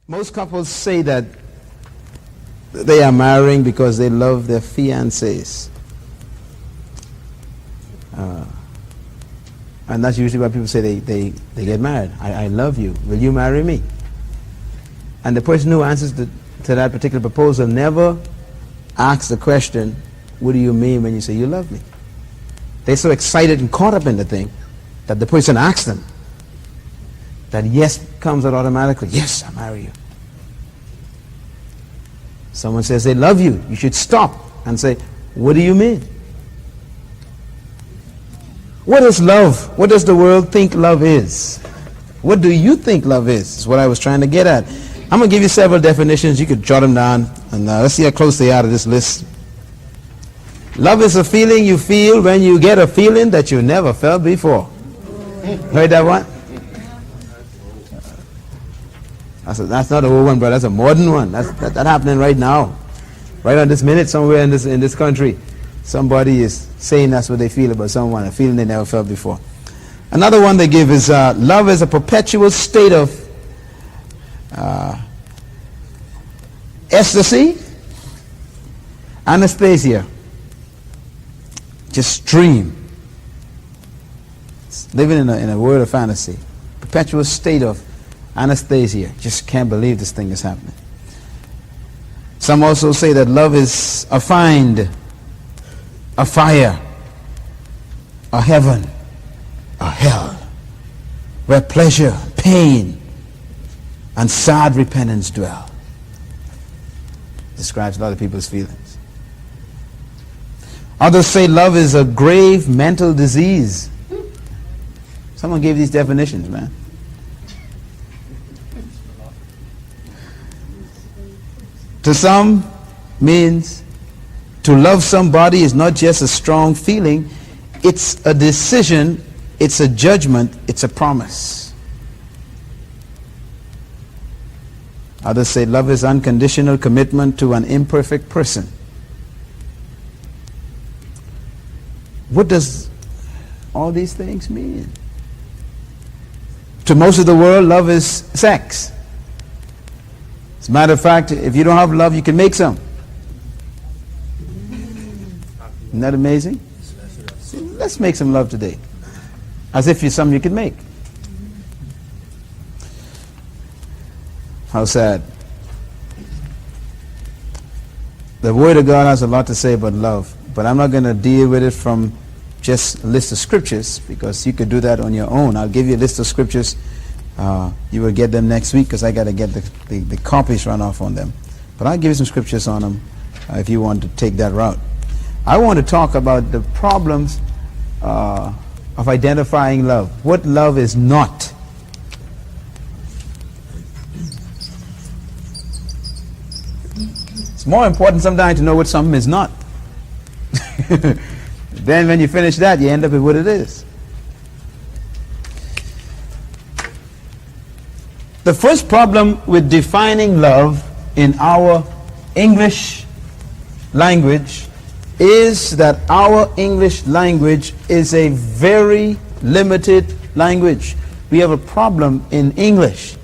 Most couples say that they are marrying because they love their fiancés. And that's usually why people say they get married. I love you. Will you marry me? And the person who answers to that particular proposal never asks the question, what do you mean when you say you love me? They're so excited and caught up in the thing that the person asks them, that yes comes out automatically. Yes, I marry you. Someone says they love you. You should stop and say, what do you mean? What is love? What does the world think love is? What do you think love is? Is what I was trying to get at. I'm going to give you several definitions. You could jot them down. And let's see how close they are to this list. Love is a feeling you feel when you get a feeling that you never felt before. Heard that one? That's not an old one, but that's a modern one. That's happening right now. Right on this minute somewhere in this country. Somebody is saying that's what they feel about someone, a feeling they never felt before. Another one they give is love is a perpetual state of ecstasy, anesthesia, just dream. Living in a world of fantasy. Perpetual state of anesthesia. Just can't believe this thing is happening. Some also say that love is a find, a fire, a heaven, a hell, where pleasure, pain, and sad repentance dwell. Describes a lot of people's feelings. Others say love is a grave mental disease. Someone gave these definitions, man. To some means to love somebody is not just a strong feeling, it's a decision, it's a judgment, it's a promise. Others say love is unconditional commitment to an imperfect person. What does all these things mean? To most of the world, love is sex. As a matter of fact, if you don't have love, you can make some. Isn't that amazing? Let's make some love today. As if you're something you can make. How sad. The Word of God has a lot to say about love, but I'm not going to deal with it from just a list of scriptures, because you could do that on your own. I'll give you a list of scriptures. You will get them next week, because I got to get the copies run off on them. But I'll give you some scriptures on them if you want to take that route. I want to talk about the problems of identifying love. What love is not. It's more important sometimes to know what something is not. Then when you finish that, you end up with what it is. The first problem with defining love in our English language is that our English language is a very limited language. We have a problem in English.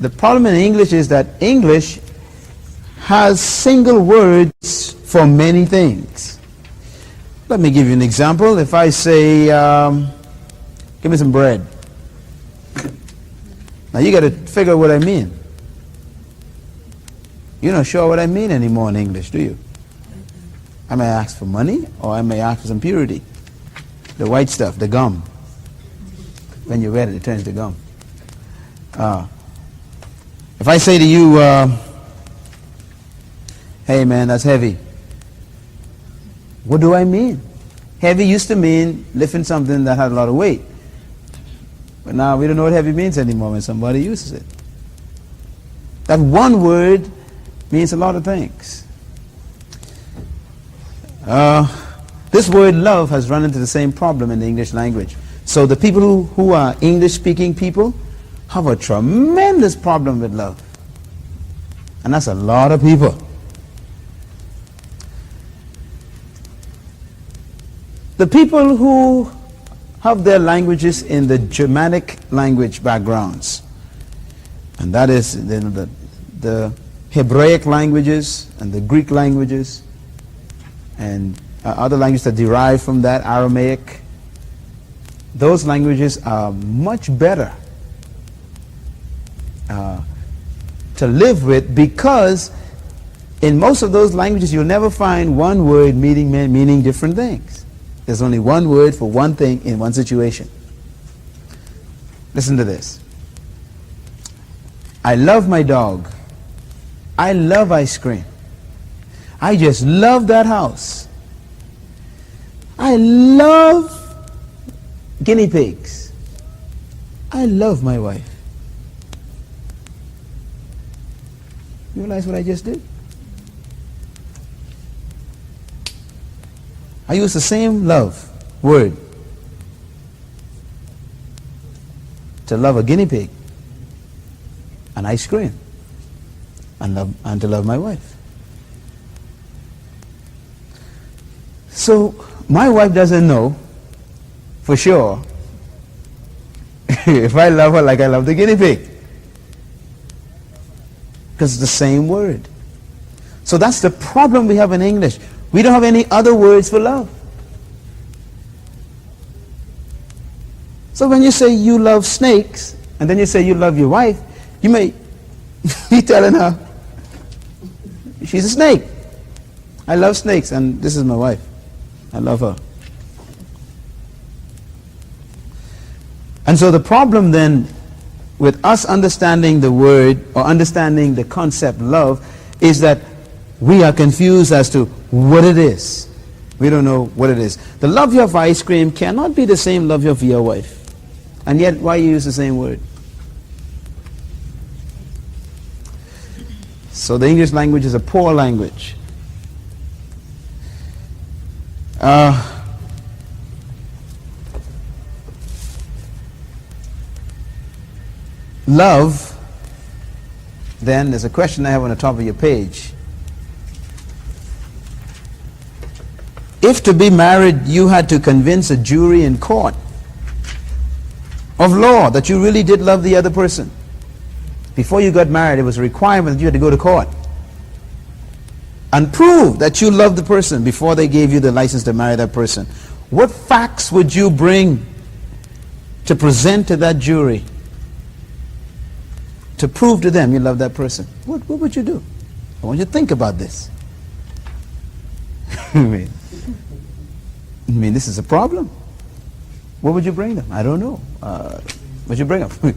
The problem in English is that English has single words for many things. Let me give you an example. If I say, give me some bread. Now you got to figure out what I mean. You're not sure what I mean anymore in English, do you? I may ask for money, or I may ask for some purity. The white stuff, the gum. When you wet it, it turns to gum. If I say to you, hey man, that's heavy. What do I mean? Heavy used to mean lifting something that had a lot of weight. But now we don't know what heavy means anymore when somebody uses it. That one word means a lot of things. This word love has run into the same problem in the English language. So the people who are English-speaking people have a tremendous problem with love. And that's a lot of people. The people who have their languages in the Germanic language backgrounds And that is the Hebraic languages and the Greek languages and other languages that derive from that, Aramaic. Those languages are much better to live with, because in most of those languages you'll never find one word meaning different things. There's only one word for one thing in one situation. Listen to this. I love my dog. I love ice cream. I just love that house. I love guinea pigs. I love my wife. You realize what I just did? I used the same love word to love a guinea pig, an ice cream, and to love my wife. So my wife doesn't know for sure if I love her like I love the guinea pig, because it's the same word. So that's the problem we have in English. We don't have any other words for love. So when you say you love snakes, and then you say you love your wife, you may be telling her she's a snake. I love snakes, and this is my wife. I love her. And so the problem then with us understanding the word or understanding the concept love is that we are confused as to what it is. We don't know what it is. The love of ice cream cannot be the same love of your wife. And yet, why you use the same word? So the English language is a poor language. Love, then, there's a question I have on the top of your page. If to be married you had to convince a jury in court of law that you really did love the other person, before you got married it was a requirement that you had to go to court and prove that you loved the person before they gave you the license to marry that person, what facts would you bring to present to that jury to prove to them you love that person? What would you do? I want you to think about this. I mean, this is a problem. What would you bring them? I don't know. What would you bring them?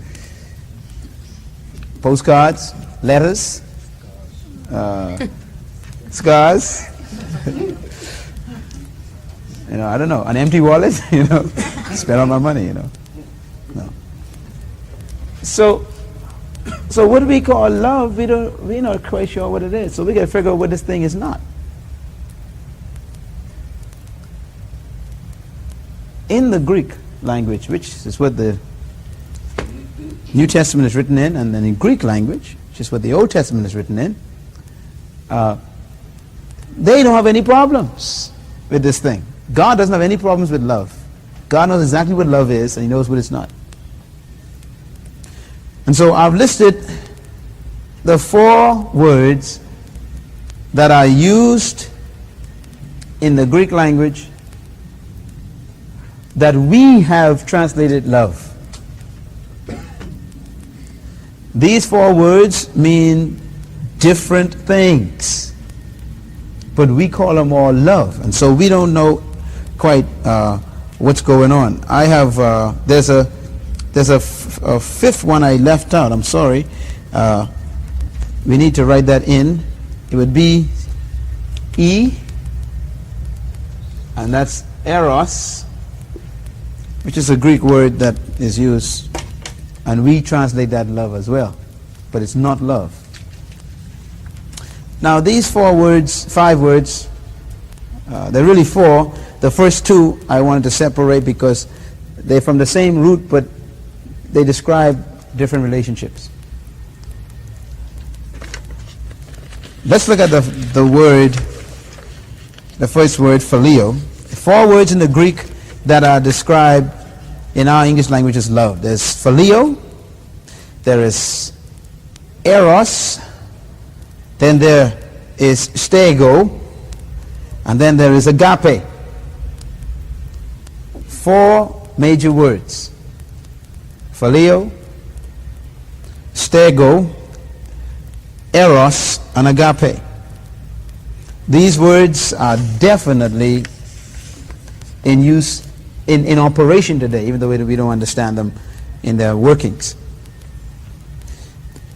Postcards, letters, scars. I don't know. An empty wallet. Spend all my money. No. So what do we call love? We're not quite sure what it is. So we got to figure out what this thing is not. In the Greek language, which is what the New Testament is written in, and then in Greek language, which is what the Old Testament is written in, they don't have any problems with this thing. God doesn't have any problems with love. God knows exactly what love is, and He knows what it's not. And so I've listed the 4 words that are used in the Greek language that we have translated love. These 4 words mean different things, but we call them all love, and so we don't know quite what's going on. I have there's a 5th one I left out. I'm sorry. We need to write that in. It would be E, and that's eros, which is a Greek word that is used, and we translate that love as well, but it's not love. Now these 5 words, they're really 4. The first 2 I wanted to separate because they're from the same root, but they describe different relationships. Let's look at the first word, phileo. 4 words in the Greek that are described in our English language as love. There's phileo, there is eros, then there is stego, and then there is agape. 4 major words: phileo, stego, eros, and agape. These words are definitely in use, in operation today, even though we don't understand them in their workings.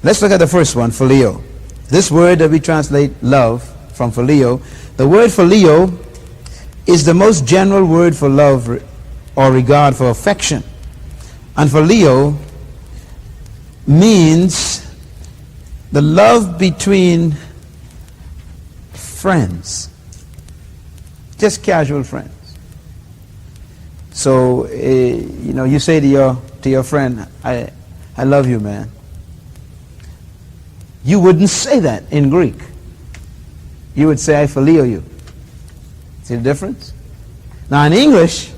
Let's look at the first one, phileo. This word that we translate love from phileo, the word phileo is the most general word for love or regard, for affection. And phileo means the love between friends, just casual friends. So, you say to your friend, I love you, man. You wouldn't say that in Greek. You would say, I phileo you. See the difference? Now in English,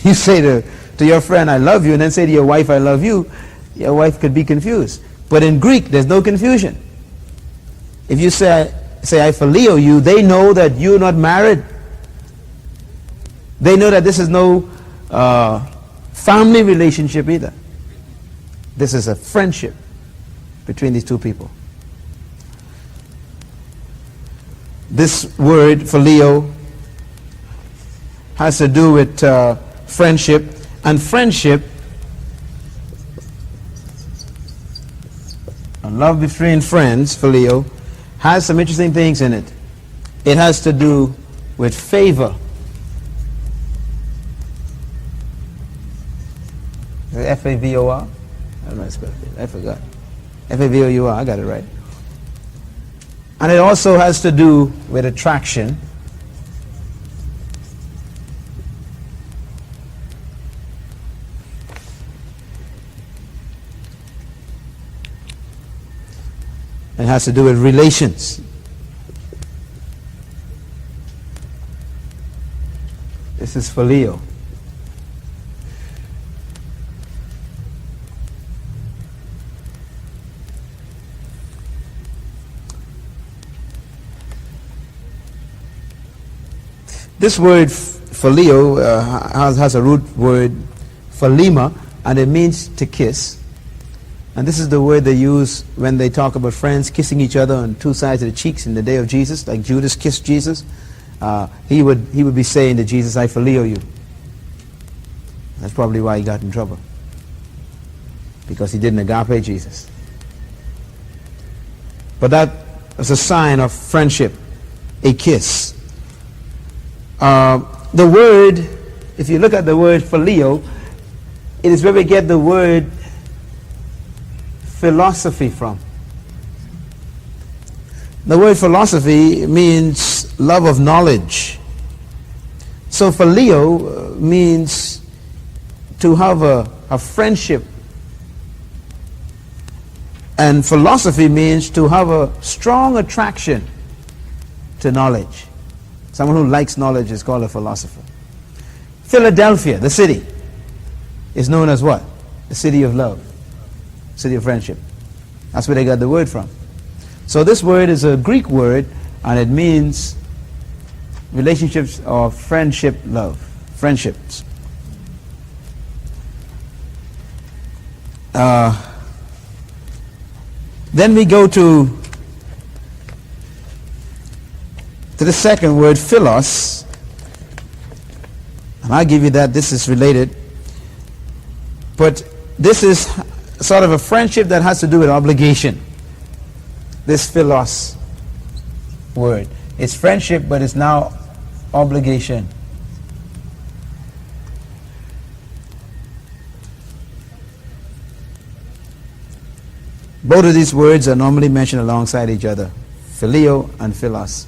you say to your friend, I love you, and then say to your wife, I love you. Your wife could be confused. But in Greek, there's no confusion. If you say I phileo you, they know that you're not married. They know that this is no family relationship either. This is a friendship between these two people. This word, phileo, has to do with friendship. And friendship, and love between friends, phileo, has some interesting things in it. It has to do with favor. F-A-V-O-R? I don't know how to spell it. I forgot. F-A-V-O-U-R, I got it right. And it also has to do with attraction. It has to do with relations. This is phileo. This word phileo has a root word philema, and it means to kiss. And this is the word they use when they talk about friends kissing each other on 2 sides of the cheeks in the day of Jesus, like Judas kissed Jesus. He would be saying to Jesus, I phileo you. That's probably why he got in trouble, because he didn't agape Jesus. But that was a sign of friendship, a kiss. The word, if you look at the word phileo, it is where we get the word philosophy from. The word philosophy means love of knowledge. So phileo means to have a friendship, and philosophy means to have a strong attraction to knowledge. Someone who likes knowledge is called a philosopher. Philadelphia, the city, is known as what? The city of love, city of friendship. That's where they got the word from. So this word is a Greek word, and it means relationships or friendship, love, friendships. Then we go to the second word, philos, and I'll give you that this is related, but this is sort of a friendship that has to do with obligation. This philos word, it's friendship, but it's now obligation. Both of these words are normally mentioned alongside each other, phileo and philos,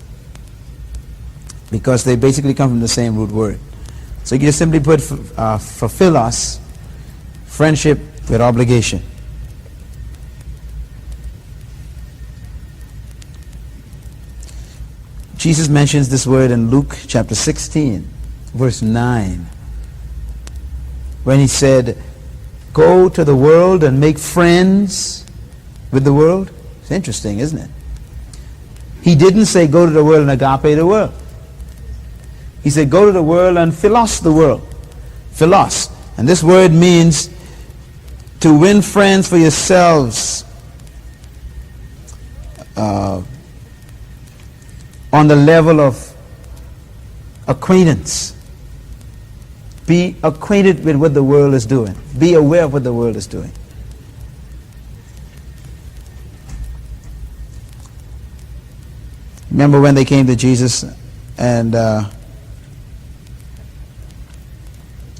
because they basically come from the same root word. So you can just simply put for philos, friendship with obligation. Jesus mentions this word in Luke chapter 16, verse 9, when he said, go to the world and make friends with the world? It's interesting, isn't it? He didn't say go to the world and agape the world. He said go to the world and philos the world. Philos. And this word means to win friends for yourselves on the level of acquaintance. Be acquainted with what the world is doing. Be aware of what the world is doing. Remember when they came to Jesus and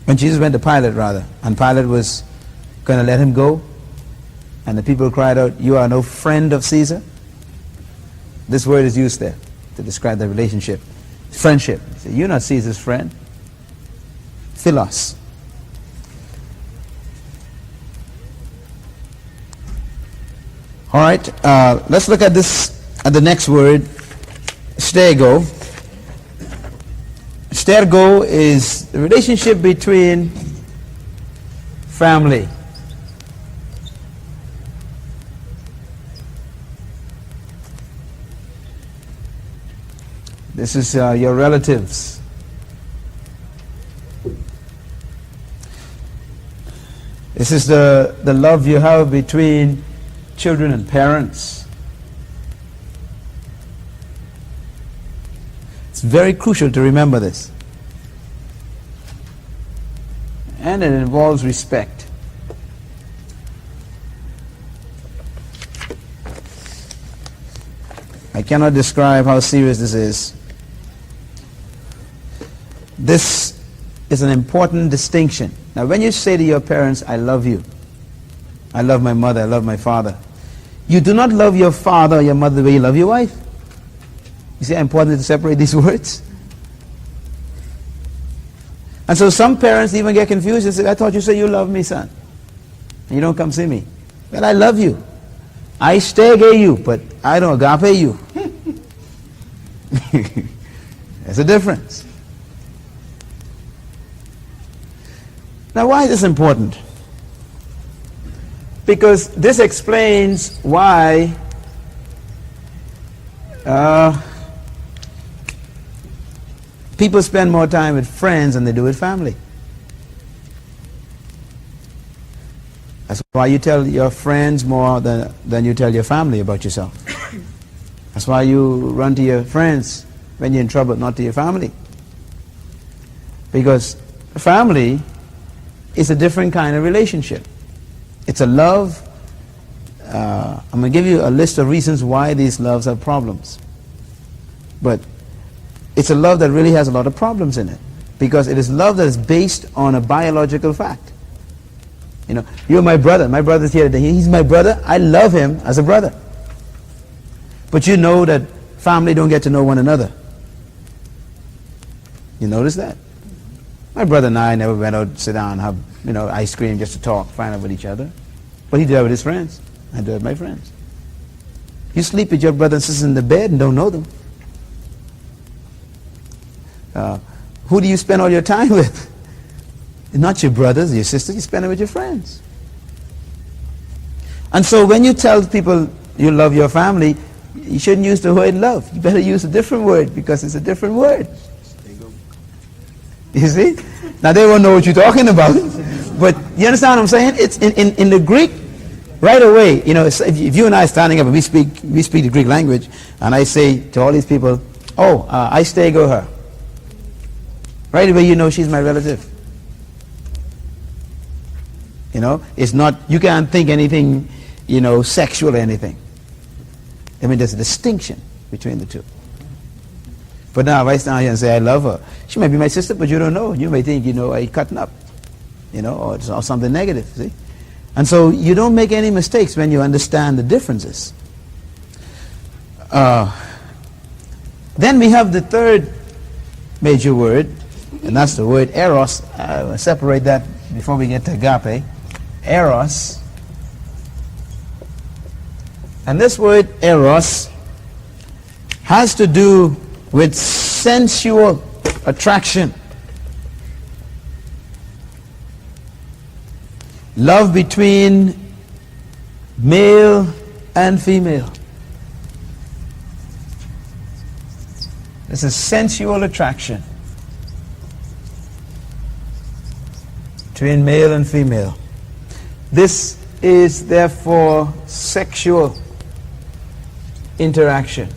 when Jesus went to Pilate, rather, and Pilate was going to let him go, and the people cried out, "You are no friend of Caesar." This word is used there to describe the relationship. Friendship. So you're not Caesar's friend. Philos. All right, let's look at this, at the next word, stergo. Stergo is the relationship between family. This is your relatives. This is the love you have between children and parents. It's very crucial to remember this. And it involves respect. I cannot describe how serious this is. This is an important distinction. Now, when you say to your parents, "I love you," "I love my mother," "I love my father," you do not love your father or your mother the way you love your wife. You see how important it is to separate these words? And so some parents even get confused and say, "I thought you said you love me, son, and you don't come see me." Well, I love you. I stege you, but I don't agape you. There's a difference. Now, why is this important? Because this explains why people spend more time with friends than they do with family. That's why you tell your friends more than you tell your family about yourself. That's why you run to your friends when you're in trouble, not to your family. Because family is a different kind of relationship. It's a love. I'm going to give you a list of reasons why these loves have problems. But it's a love that really has a lot of problems in it. Because it is love that is based on a biological fact. You know, you're my brother. My brother's here today. He's my brother. I love him as a brother. But you know that family don't get to know one another. You notice that? My brother and I never went out to sit down and have, ice cream just to talk, find out with each other. But he did that with his friends. I do it with my friends. You sleep with your brother and sister in the bed and don't know them. Who do you spend all your time with? Not your brothers, your sisters, you spend it with your friends. And so when you tell people you love your family, you shouldn't use the word love. You better use a different word because it's a different word. You see? Now they won't know what you're talking about. But you understand what I'm saying? It's in the Greek, right away, if you and I are standing up and we speak the Greek language, and I say to all these people, I stego her. Right away you know she's my relative. It's not, you can't think anything, sexual or anything. I mean, there's a distinction between the two. But now if I stand here and say I love her, she might be my sister, but you don't know. You may think, I cutting up, or something negative, see? And so you don't make any mistakes when you understand the differences. Then we have the third major word, and that's the word eros. I'll separate that before we get to agape. Eros. And this word eros has to do with sensual attraction. Love between male and female. This is sensual attraction between male and female. This is therefore sexual interaction.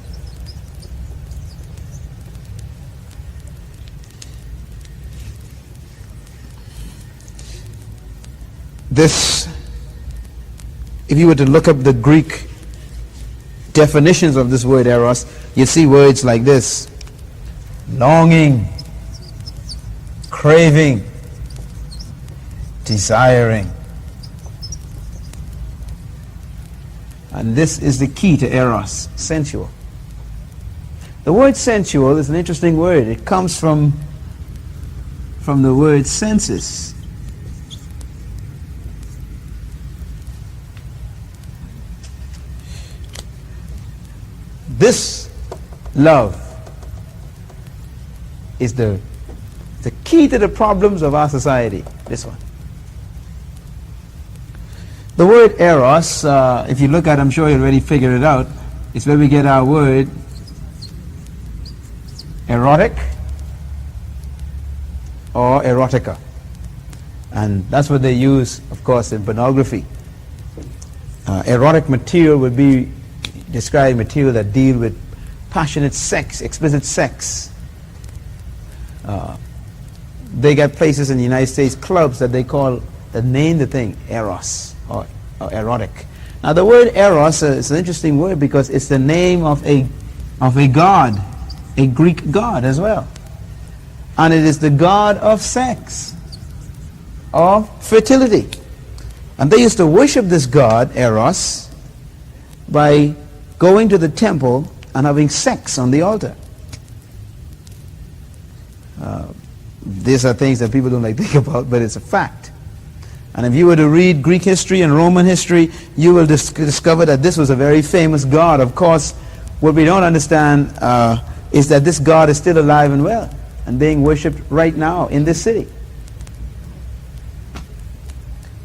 This, if you were to look up the Greek definitions of this word eros, you'd see words like this: longing, craving, desiring. And this is the key to eros, sensual. The word sensual is an interesting word. It comes from the word sensus. This love is the key to the problems of our society, this one. The word eros, if you look at it, I'm sure you already figured it out, it's where we get our word erotic or erotica. And that's what they use, of course, in pornography. Erotic material would be describing material that deal with passionate sex, explicit sex. They got places in the United States, clubs that name the thing eros or erotic. Now the word eros is an interesting word because it's the name of a god, a Greek god as well. And it is the god of sex, of fertility. And they used to worship this god, eros, by going to the temple and having sex on the altar. These are things that people don't like to think about, but it's a fact. And if you were to read Greek history and Roman history, you will discover that this was a very famous god. Of course, what we don't understand is that this god is still alive and well and being worshipped right now in this city.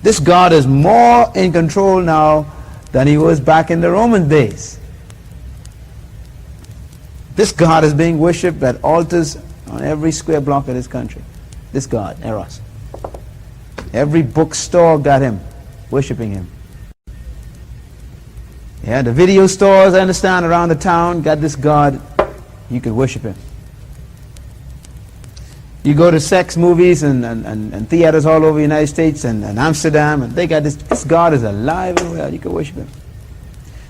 This god is more in control now than he was back in the Roman days. This god is being worshipped at altars on every square block of this country. This god, Eros. Every bookstore got him, worshipping him. Yeah, the video stores, I understand, around the town got this god. You could worship him. You go to sex movies and theaters all over the United States and Amsterdam, and they got this god is alive and well. You could worship him.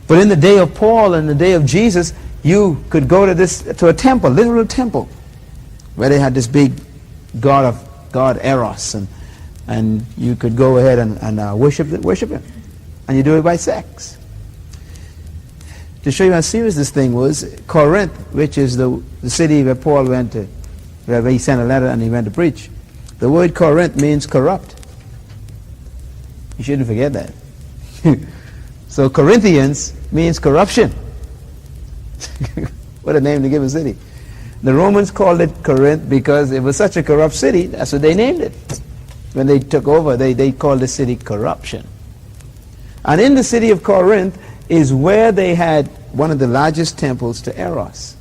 But in the day of Paul and the day of Jesus, you could go to a temple, literal temple, where they had this big god Eros, and you could go ahead and worship him, and you do it by sex. To show you how serious this thing was, Corinth, which is the city where Paul went to, where he sent a letter and he went to preach. The word Corinth means corrupt. You shouldn't forget that. So Corinthians means corruption. What a name to give a city. The Romans called it Corinth because it was such a corrupt city. That's what they named it. When they took over, they called the city corruption. And in the city of Corinth is where they had one of the largest temples to Eros.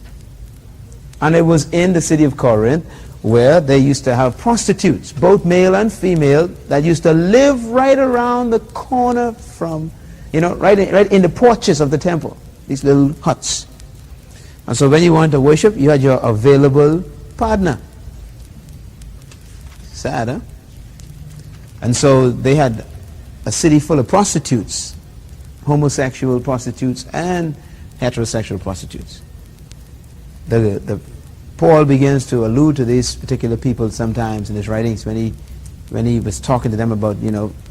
And it was in the city of Corinth where they used to have prostitutes, both male and female, that used to live right around the corner from, right in the porches of the temple, these little huts. And so when you wanted to worship, you had your available partner. Sad, huh? And so they had a city full of prostitutes, homosexual prostitutes and heterosexual prostitutes. Paul begins to allude to these particular people sometimes in his writings when he was talking to them about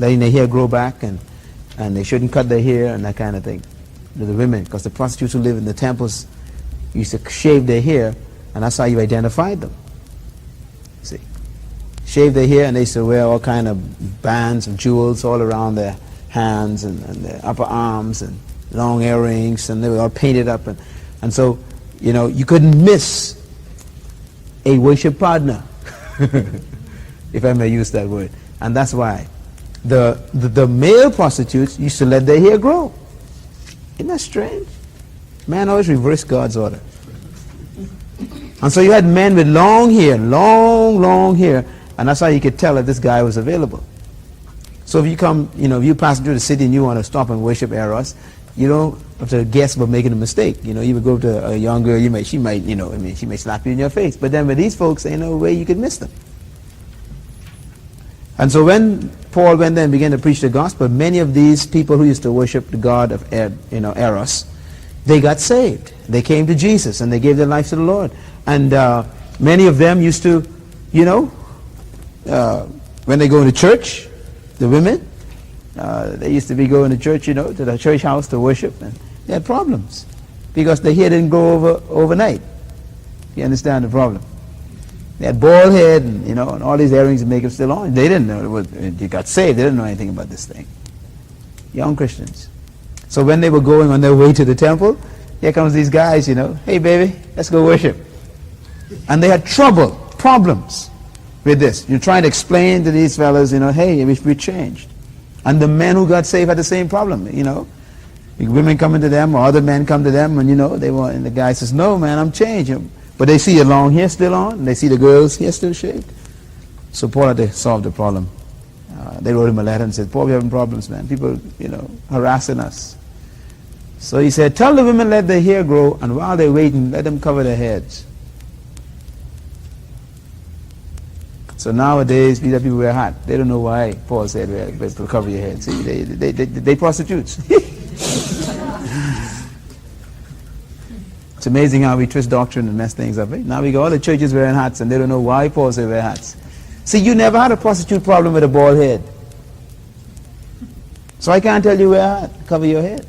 letting their hair grow back and they shouldn't cut their hair and that kind of thing. To the women, because the prostitutes who live in the temples used to shave their hair, and that's how you identified them. See, shave their hair, and they used to wear all kind of bands of jewels all around their hands and their upper arms and long earrings, and they were all painted up, and so you couldn't miss a worship partner, if I may use that word. And that's why the male prostitutes used to let their hair grow. Isn't that strange? Man always reversed God's order. And so you had men with long hair, long hair, and that's how you could tell that this guy was available. So if you come, if you pass through the city and you want to stop and worship Eros, you don't have to guess about making a mistake. You would go up to a young girl, she may slap you in your face. But then with these folks, ain't no way you could miss them. And so when Paul went there and began to preach the gospel, many of these people who used to worship the god of Eros, they got saved. They came to Jesus and they gave their lives to the Lord. And many of them used to, when they go into church, the women, they used to be going to church, to the church house to worship, and they had problems because the hair didn't grow overnight. You understand the problem? They had bald head and, and all these earrings and makeup still on. They didn't know you got saved. They didn't know anything about this thing. Young Christians. So when they were going on their way to the temple, here comes these guys, hey baby, let's go worship. And they had problems with this. You're trying to explain to these fellas, hey, we changed. And the men who got saved had the same problem, Women coming to them or other men come to them and, and the guy says, no man, I'm changed. But they see your long hair still on, and they see the girl's hair still shaved. So Paul had to solve the problem. They wrote him a letter and said, Paul, we're having problems, man. People, harassing us. So he said, tell the women let their hair grow, and while they're waiting, let them cover their heads. So nowadays, people wear hat. They don't know why Paul said, well, cover your head. See, they prostitutes. It's amazing how we twist doctrine and mess things up. Right? Now we go, all the churches wearing hats, and they don't know why Paul said wear hats. See, you never had a prostitute problem with a bald head. So I can't tell you wear a hat, cover your head.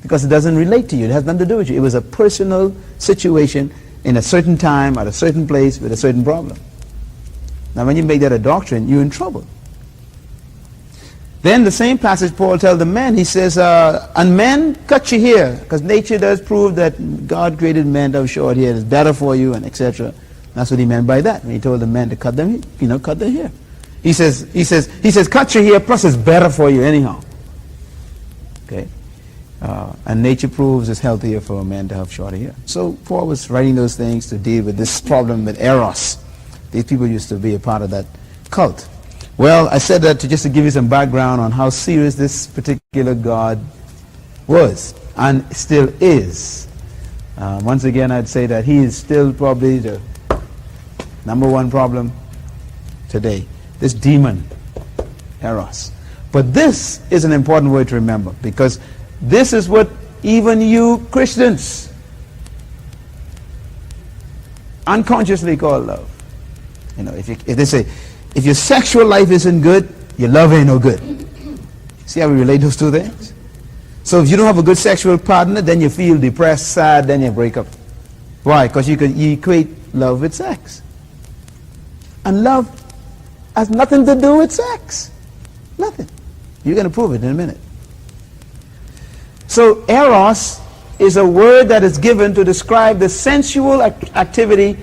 Because it doesn't relate to you. It has nothing to do with you. It was a personal situation in a certain time, at a certain place, with a certain problem. Now when you make that a doctrine, you're in trouble. Then the same passage Paul tells the men, he says, and men, cut your hair, because nature does prove that God created men to have short hair. It's better for you, and etc. That's what he meant by that. When he told the men to cut them, cut their hair. He says, cut your hair, plus it's better for you anyhow. Okay? And nature proves it's healthier for a man to have shorter hair. So Paul was writing those things to deal with this problem with Eros. These people used to be a part of that cult. Well, I said that just to give you some background on how serious this particular God was and still is. Once again, I'd say that he is still probably the number one problem today. This demon, Eros. But this is an important word to remember, because this is what even you Christians unconsciously call love. If they say, if your sexual life isn't good, your love ain't no good. See how we relate those two things? So if you don't have a good sexual partner, then you feel depressed, sad, then you break up. Why? Because you equate love with sex. And love has nothing to do with sex. Nothing. You're going to prove it in a minute. So eros is a word that is given to describe the sensual activity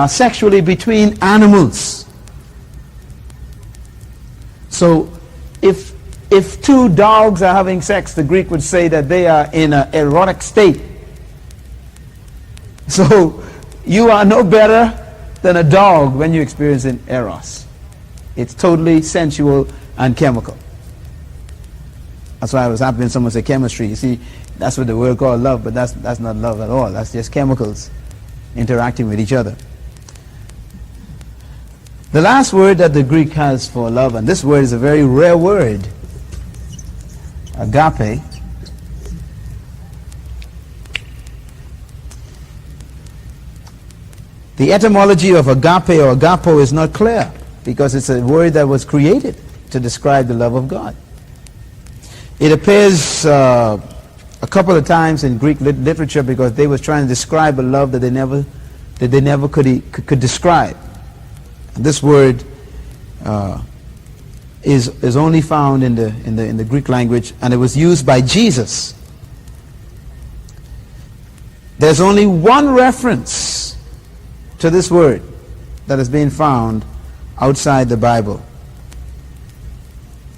sexually between animals. So if two dogs are having sex, the Greek would say that they are in an erotic state. So you are no better than a dog when you experience an eros. It's totally sensual and chemical. That's why I was happy when someone said chemistry. You see, that's what the word called love, but that's not love at all. That's just chemicals interacting with each other. The last word that the Greek has for love, and this word is a very rare word, agape. The etymology of agape or agapo is not clear, because it's a word that was created to describe the love of God. It appears a couple of times in Greek literature because they was trying to describe a love that they never could describe. And this word is only found in the Greek language, and it was used by Jesus. There's only one reference to this word that is being found outside the Bible.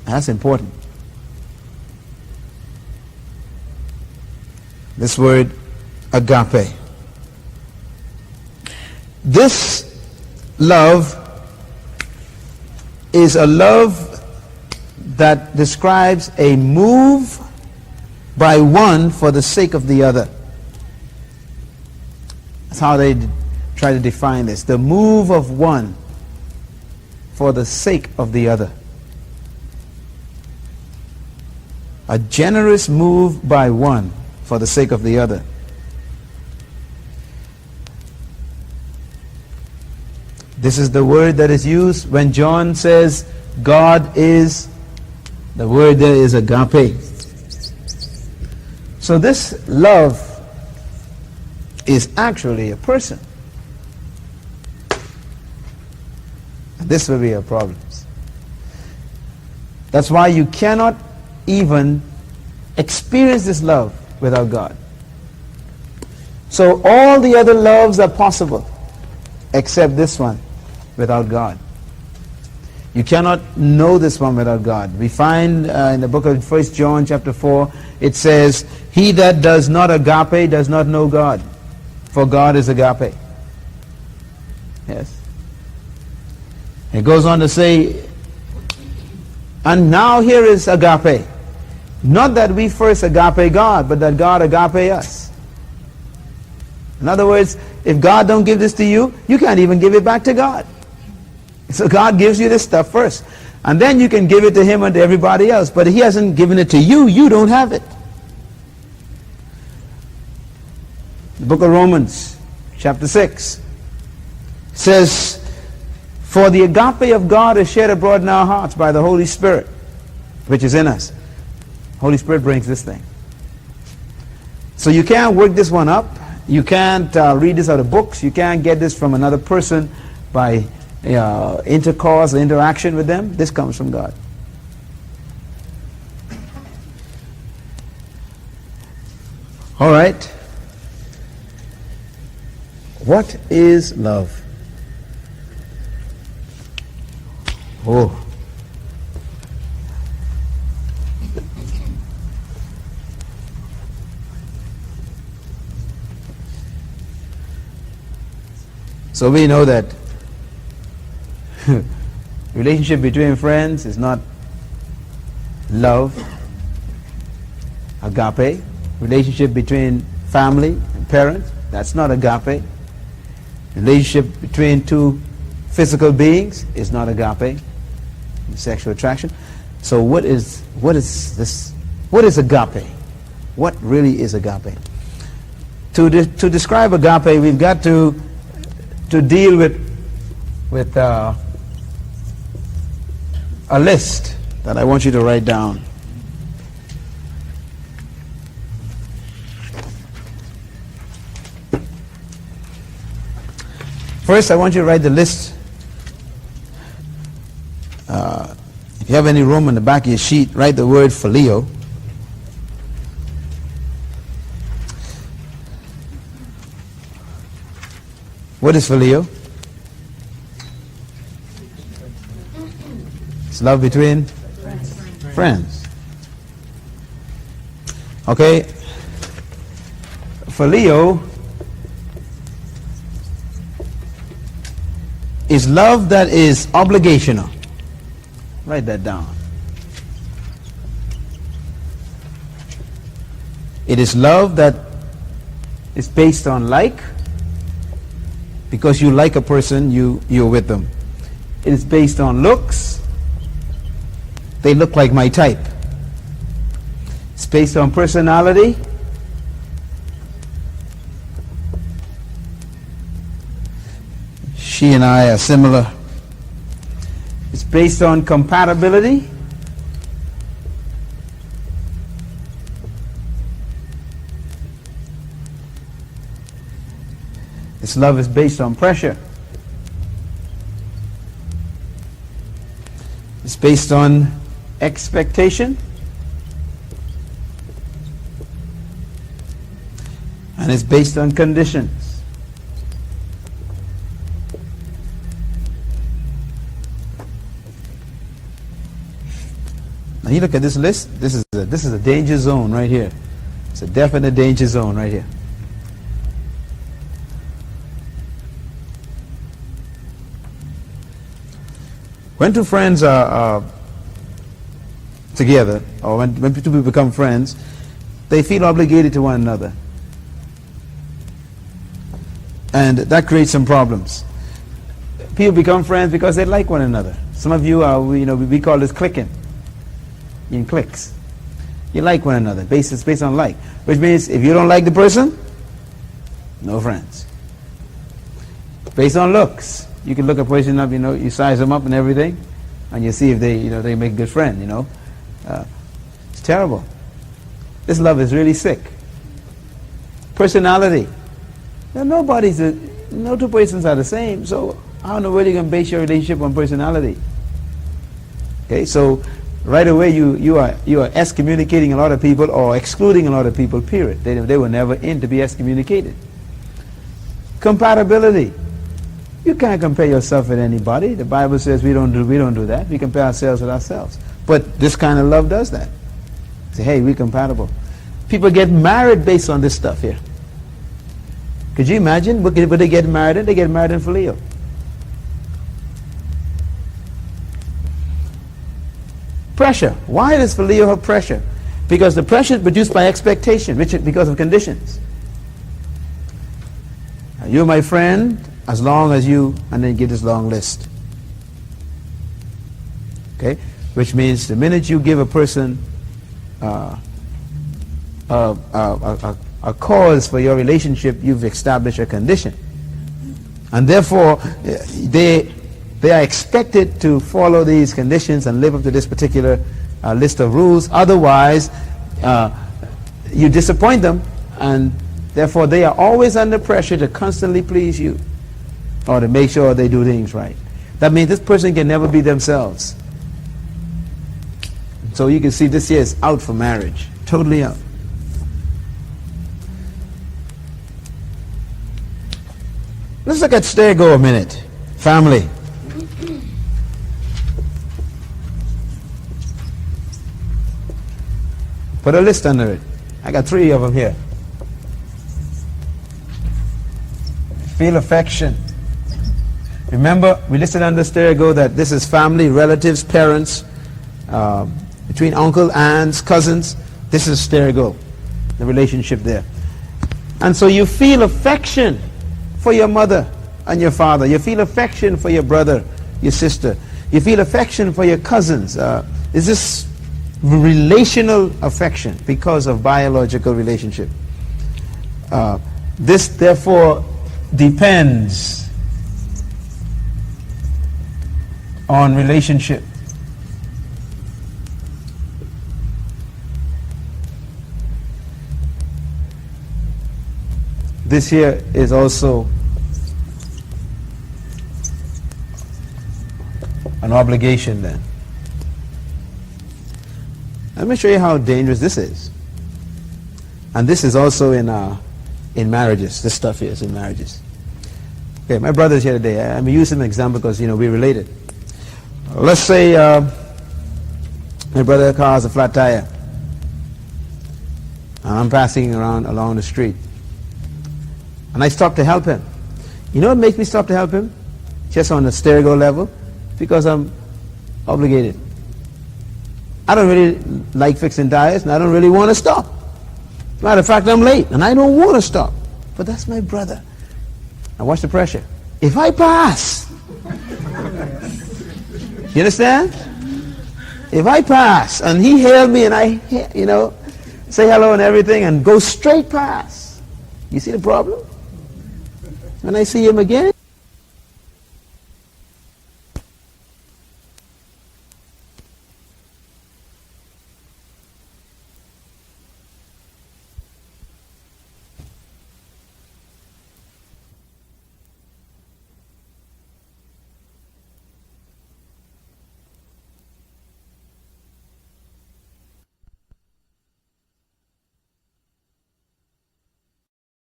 That's important. This word agape. This love is a love that describes a move by one for the sake of the other. That's how they try to define this. The move of one for the sake of the other. A generous move by one for the sake of the other. This is the word that is used when John says God is, the word there is agape. So this love is actually a person. This will be a problem. That's why you cannot even experience this love without God. So all the other loves are possible except this one without God. You cannot know this one without God. We find in the book of 1 John chapter 4, it says, he that does not agape does not know God, for God is agape. Yes. It goes on to say, and now here is agape. Not that we first agape God, but that God agape us. In other words, if God don't give this to you, you can't even give it back to God. So God gives you this stuff first. And then you can give it to him and to everybody else. But he hasn't given it to you, you don't have it. The book of Romans, chapter 6, says, for the agape of God is shed abroad in our hearts by the Holy Spirit, which is in us. Holy Spirit brings this thing. So you can't work this one up. You can't read this out of books. You can't get this from another person by intercourse or interaction with them. This comes from God. All right. What is love? Oh. So we know that relationship between friends is not love, agape. Relationship between family and parents, that's not agape. Relationship between two physical beings is not agape, sexual attraction. So what is this? What is agape? What really is agape? To describe agape, we've got to deal with a list that I want you to write down. First, I want you to write the list. If you have any room on the back of your sheet, write the word phileo. What is phileo? It's love between friends. Okay. Phileo is love that is obligational. Write that down. It is love that is based on like. Because you like a person, you're with them. It is based on looks. They look like my type. It's based on personality. She and I are similar. It's based on compatibility. This love is based on pressure. It's based on expectation. And it's based on conditions. Now you look at this list. This is a danger zone right here. It's a definite danger zone right here. When two friends are together, or when two people become friends, they feel obligated to one another. And that creates some problems. People become friends because they like one another. Some of you are, we call this clicking. In cliques. You like one another, based on like. Which means if you don't like the person, no friends. Based on looks. You can look a person up, you size them up and everything, and you see if they make a good friend, It's terrible. This love is really sick. Personality. No two persons are the same, so I don't know where you're going to base your relationship on personality. Okay, so right away you are excommunicating a lot of people or excluding a lot of people, period. They were never in to be excommunicated. Compatibility. You can't compare yourself with anybody. The Bible says we don't do that. We compare ourselves with ourselves. But this kind of love does that. Say, hey, we're compatible. People get married based on this stuff here. Could you imagine what they get married in? They get married in phileo. Pressure. Why does phileo have pressure? Because the pressure is produced by expectation, which is because of conditions. You're my friend as long as you, and then give this long list. Okay? Which means the minute you give a person a cause for your relationship, you've established a condition. And therefore, they are expected to follow these conditions and live up to this particular list of rules. Otherwise, you disappoint them, and therefore they are always under pressure to constantly please you or to make sure they do things right. That means this person can never be themselves. So you can see this year is out for marriage. Totally out. Let's look at Stergo a minute. Family. Put a list under it. I got 3 of them here. Feel affection. Remember, we listed under Stergo that this is family, relatives, parents, between uncle, aunts, cousins. This is Stergo, the relationship there. And so you feel affection for your mother and your father. You feel affection for your brother, your sister. You feel affection for your cousins. Is this relational affection because of biological relationship? This therefore depends on relationship. This here is also an obligation then. Let me show you how dangerous this is. And this is also in marriages. This stuff here is in marriages. Okay, my brother's here today. I'm going to use him as an example because, we're related. Let's say my brother's car has a flat tire. And I'm passing along the street. And I stop to help him. You know what makes me stop to help him? Just on the Stergo level? Because I'm obligated. I don't really like fixing tires, and I don't really want to stop. Matter of fact, I'm late, and I don't want to stop. But that's my brother. Now watch the pressure. If I pass, you understand? If I pass, and he hailed me, and I, say hello and everything, and go straight past, you see the problem? When I see him again,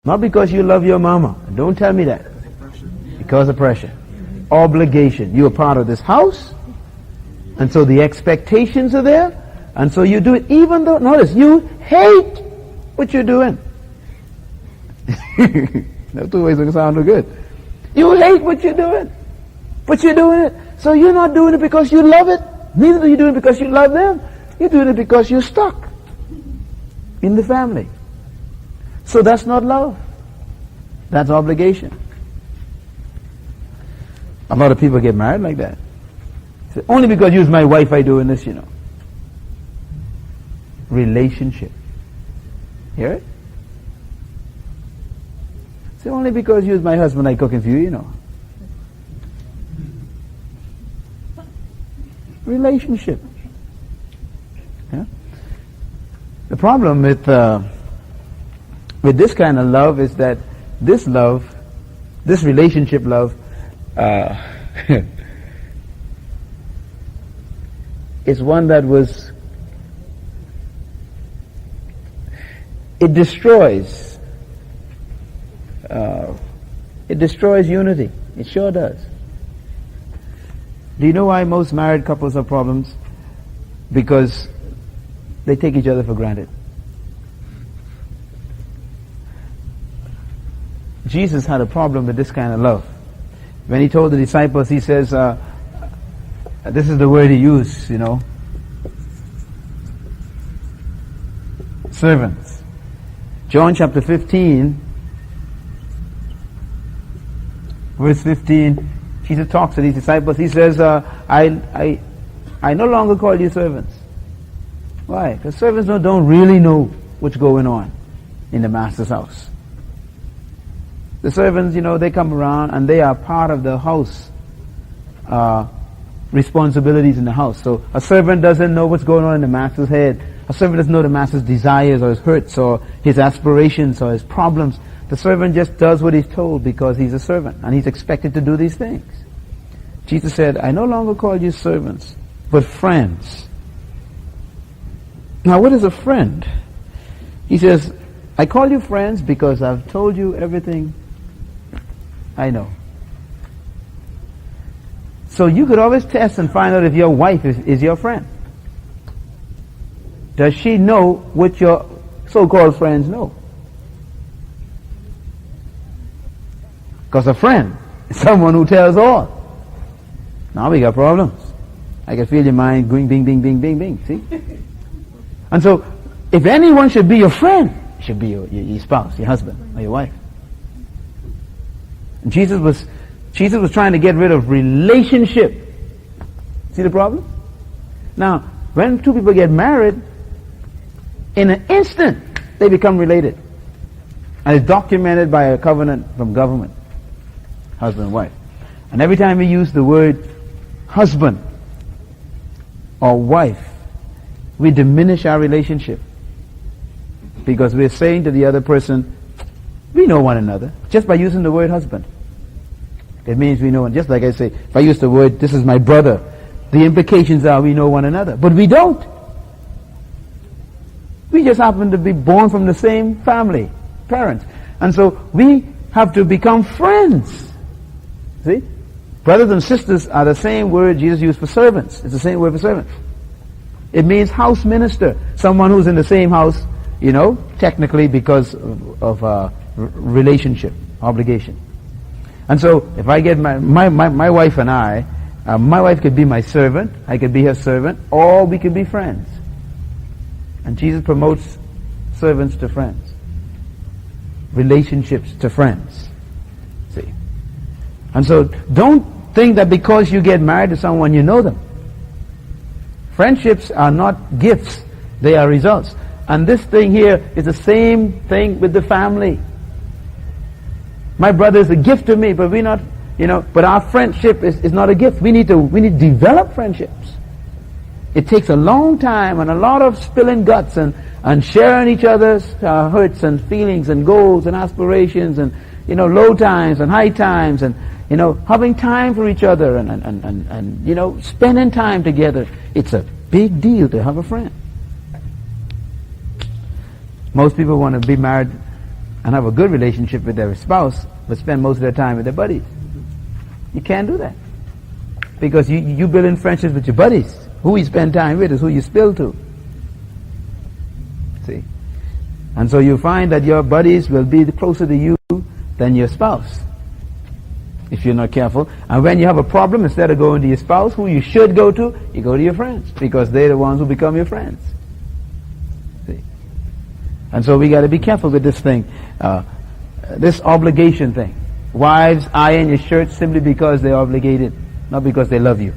not because you love your mama. Don't tell me that. Because of pressure. Obligation. You are part of this house, and so the expectations are there, and so you do it even though, notice, you hate what you doing? That's two ways to sound no good. You hate what you're doing, but you're doing it. So you're not doing it because you love it. Neither are you doing it because you love them. You're doing it because you're stuck in the family. So that's not love. That's obligation. A lot of people get married like that. Say, only because you're my wife I doing this, Relationship. Hear it? Say, only because you're my husband I cooking for you, Relationship. Yeah? The problem with this kind of love is that this relationship love, is one that it destroys unity. It sure does. Do you know why most married couples have problems? Because they take each other for granted. Jesus had a problem with this kind of love. When he told the disciples, he says, this is the word he used, servants. John chapter 15, verse 15, Jesus talks to these disciples. He says, I no longer call you servants. Why? Because servants don't really know what's going on in the master's house. The servants, they come around and they are part of the house responsibilities in the house. So a servant doesn't know what's going on in the master's head. A servant doesn't know the master's desires or his hurts or his aspirations or his problems. The servant just does what he's told because he's a servant and he's expected to do these things. Jesus said, I no longer call you servants, but friends. Now what is a friend? He says, I call you friends because I've told you everything I know. So you could always test and find out if your wife is your friend. Does she know what your so-called friends know? Because a friend is someone who tells all. Now we got problems. I can feel your mind going bing, bing, bing, bing, bing. See? And so, if anyone should be your friend, it should be your spouse, your husband, or your wife. And Jesus was trying to get rid of relationship. See the problem? Now, when two people get married, in an instant, they become related. And it's documented by a covenant from government. Husband and wife. And every time we use the word husband or wife, we diminish our relationship. Because we're saying to the other person, we know one another. Just by using the word husband. It means we know one. Just like I say, if I use the word, this is my brother, the implications are we know one another. But we don't. We just happen to be born from the same family, parents. And so we have to become friends. See? Brothers and sisters are the same word Jesus used for servants. It's the same word for servants. It means house minister. Someone who's in the same house, technically because of relationship, obligation. And so, if I get my wife and I, my wife could be my servant, I could be her servant, or we could be friends. And Jesus promotes servants to friends. Relationships to friends. See? And so, don't think that because you get married to someone, you know them. Friendships are not gifts, they are results. And this thing here is the same thing with the family. My brother is a gift to me, but we're not, but our friendship is not a gift. We need to develop friendships. It takes a long time and a lot of spilling guts and sharing each other's hurts and feelings and goals and aspirations and, low times and high times and, having time for each other and spending time together. It's a big deal to have a friend. Most people want to be married and have a good relationship with their spouse, but spend most of their time with their buddies. You can't do that. Because you build in friendships with your buddies. Who you spend time with is who you spill to. See? And so you find that your buddies will be closer to you than your spouse, if you're not careful. And when you have a problem, instead of going to your spouse, who you should go to, you go to your friends, because they're the ones who become your friends. See? And so we got to be careful with this thing, this obligation thing. Wives iron your shirts simply because they're obligated, not because they love you.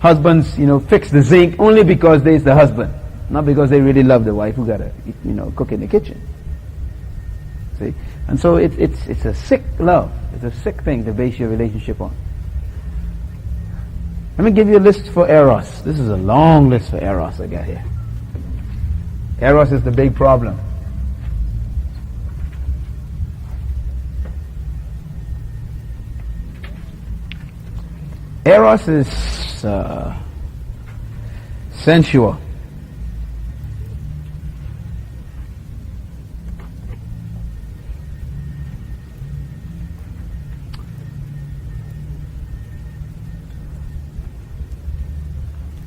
Husbands, fix the zinc only because they're the husband, not because they really love the wife who got to, cook in the kitchen. See? And so it's a sick love. It's a sick thing to base your relationship on. Let me give you a list for Eros. This is a long list for Eros I got here. Eros is the big problem. Eros is sensual.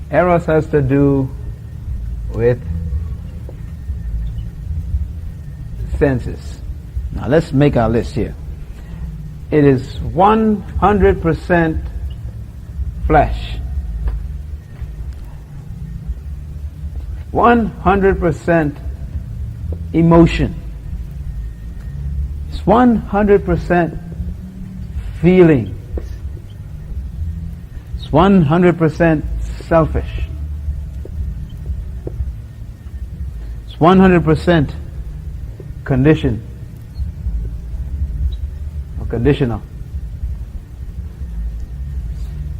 Eros has to do with senses. Now let's make our list here. It is 100% flesh, 100% emotion, it's 100% feelings, it's 100% selfish, it's 100% condition or conditional.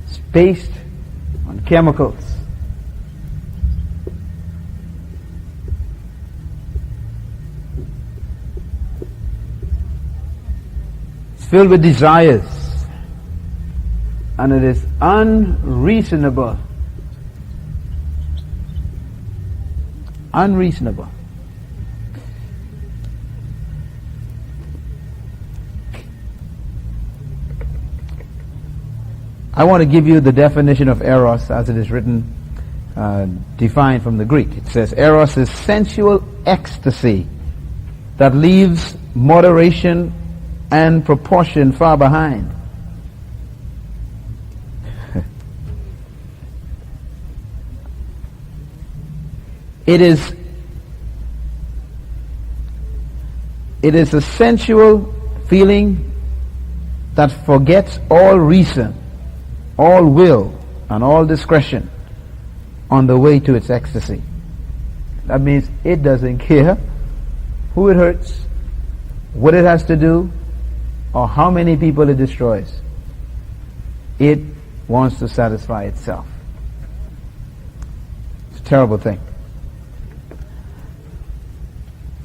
It's based on chemicals. It's filled with desires, and it is unreasonable. Unreasonable. I want to give you the definition of eros as it is written, defined from the Greek. It says, eros is sensual ecstasy that leaves moderation and proportion far behind. It is a sensual feeling that forgets all reason, all will, and all discretion on the way to its ecstasy. That means it doesn't care who it hurts, what it has to do, or how many people it destroys. It wants to satisfy itself. It's a terrible thing.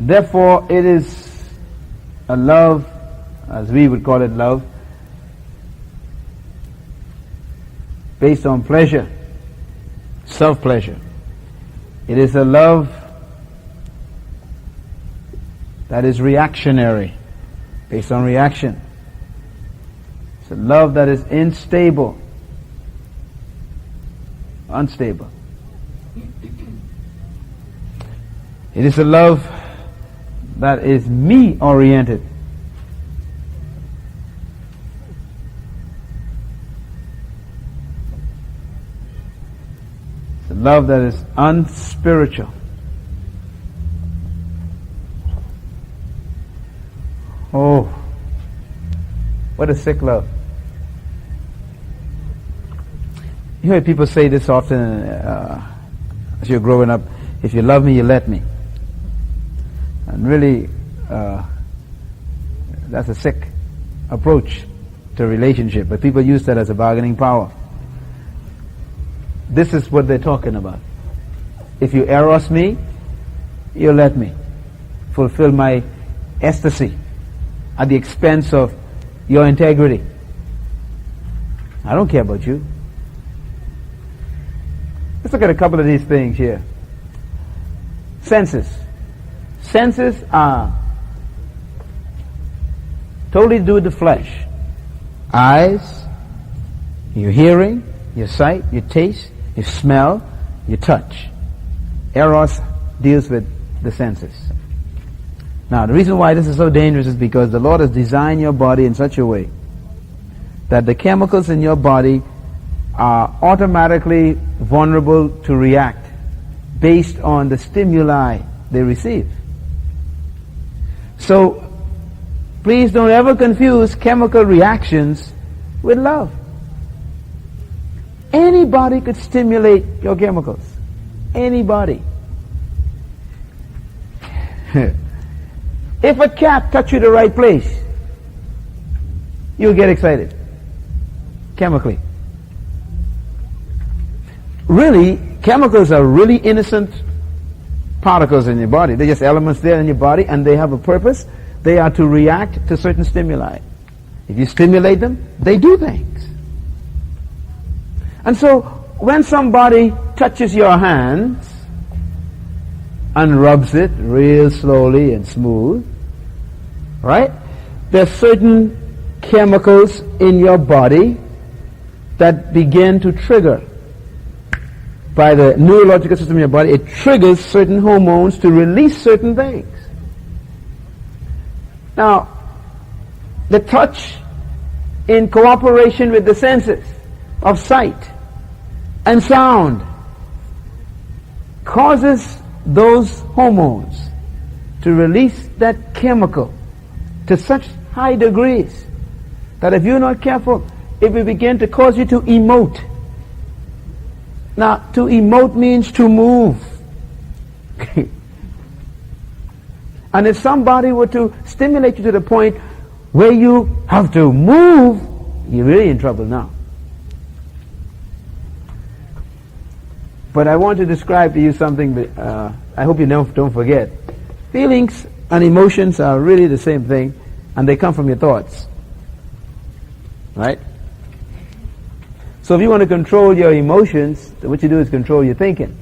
Therefore, it is a love, as we would call it love, based on pleasure, self-pleasure. It is a love that is reactionary, based on reaction. It's a love that is unstable. It is a love that is me-oriented. It's a love that is unspiritual. Oh, what a sick love. You hear people say this often as you're growing up, if you love me, you let me. And really, that's a sick approach to a relationship, but people use that as a bargaining power. This is what they're talking about. If you eros me, you let me fulfill my ecstasy at the expense of your integrity. I don't care about you. Let's look at a couple of these things here. Senses. Senses are totally to do with the flesh. Eyes, your hearing, your sight, your taste, your smell, your touch. Eros deals with the senses. Now, the reason why this is so dangerous is because the Lord has designed your body in such a way that the chemicals in your body are automatically vulnerable to react based on the stimuli they receive. So, please don't ever confuse chemical reactions with love. Anybody could stimulate your chemicals. Anybody. If a cat touches you the right place, you'll get excited. Chemically. Really, chemicals are really innocent particles in your body. They're just elements there in your body, and they have a purpose. They are to react to certain stimuli. If you stimulate them, they do things. And so, when somebody touches your hands and rubs it real slowly and smooth, right? There are certain chemicals in your body that begin to trigger by the neurological system in your body. It triggers certain hormones to release certain things. Now, the touch in cooperation with the senses of sight and sound causes those hormones to release that chemical to such high degrees that if you're not careful, it will begin to cause you to emote. Now, to emote means to move. And if somebody were to stimulate you to the point where you have to move, you're really in trouble now. But I want to describe to you something that I hope you don't forget. Feelings and emotions are really the same thing, and they come from your thoughts. Right? So if you want to control your emotions, what you do is control your thinking.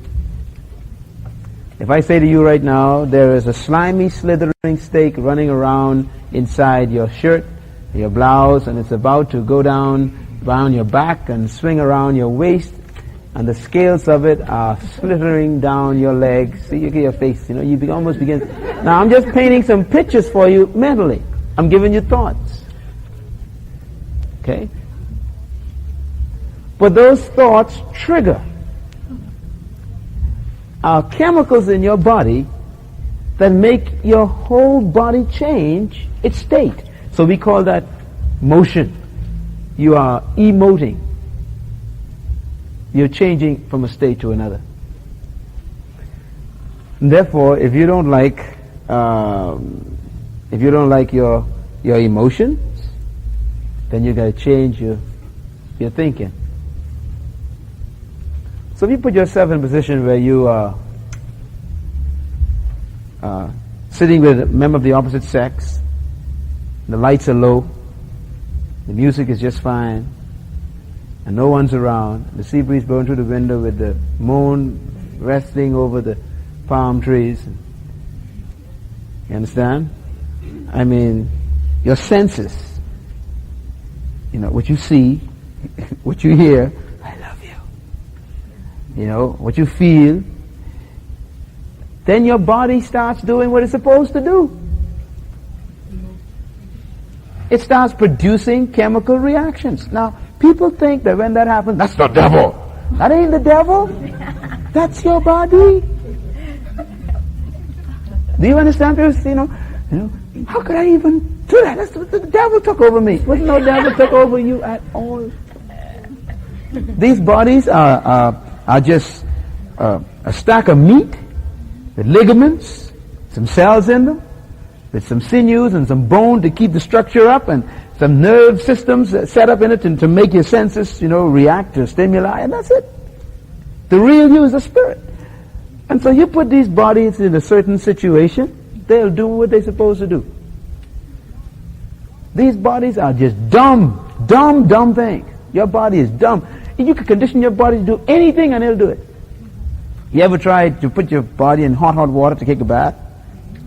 If I say to you right now, there is a slimy, slithering snake running around inside your shirt, your blouse, and it's about to go down your back and swing around your waist, and the scales of it are slithering down your legs. See, you get your face, you almost begin. Now, I'm just painting some pictures for you mentally. I'm giving you thoughts. Okay? But those thoughts trigger chemicals in your body that make your whole body change its state. So we call that motion. You are emoting. You're changing from a state to another. And therefore, if you don't like your emotions, then you got to change your thinking. So if you put yourself in a position where you are sitting with a member of the opposite sex, the lights are low, the music is just fine, and no one's around, the sea breeze blowing through the window with the moon resting over the palm trees. You understand? I mean, your senses, what you see, what you hear, I love you, what you feel, then your body starts doing what it's supposed to do. It starts producing chemical reactions. Now, people think that when that happens, that's the devil. That ain't the devil. That's your body. Do you understand? How could I even do that? The devil took over me. Wasn't no devil took over you at all. These bodies are just a stack of meat with ligaments, some cells in them, with some sinews and some bone to keep the structure up, and some nerve systems set up in it to make your senses, react to stimuli, and that's it. The real you is a spirit. And so you put these bodies in a certain situation, they'll do what they're supposed to do. These bodies are just dumb things. Your body is dumb. You can condition your body to do anything and it'll do it. You ever tried to put your body in hot water to take a bath?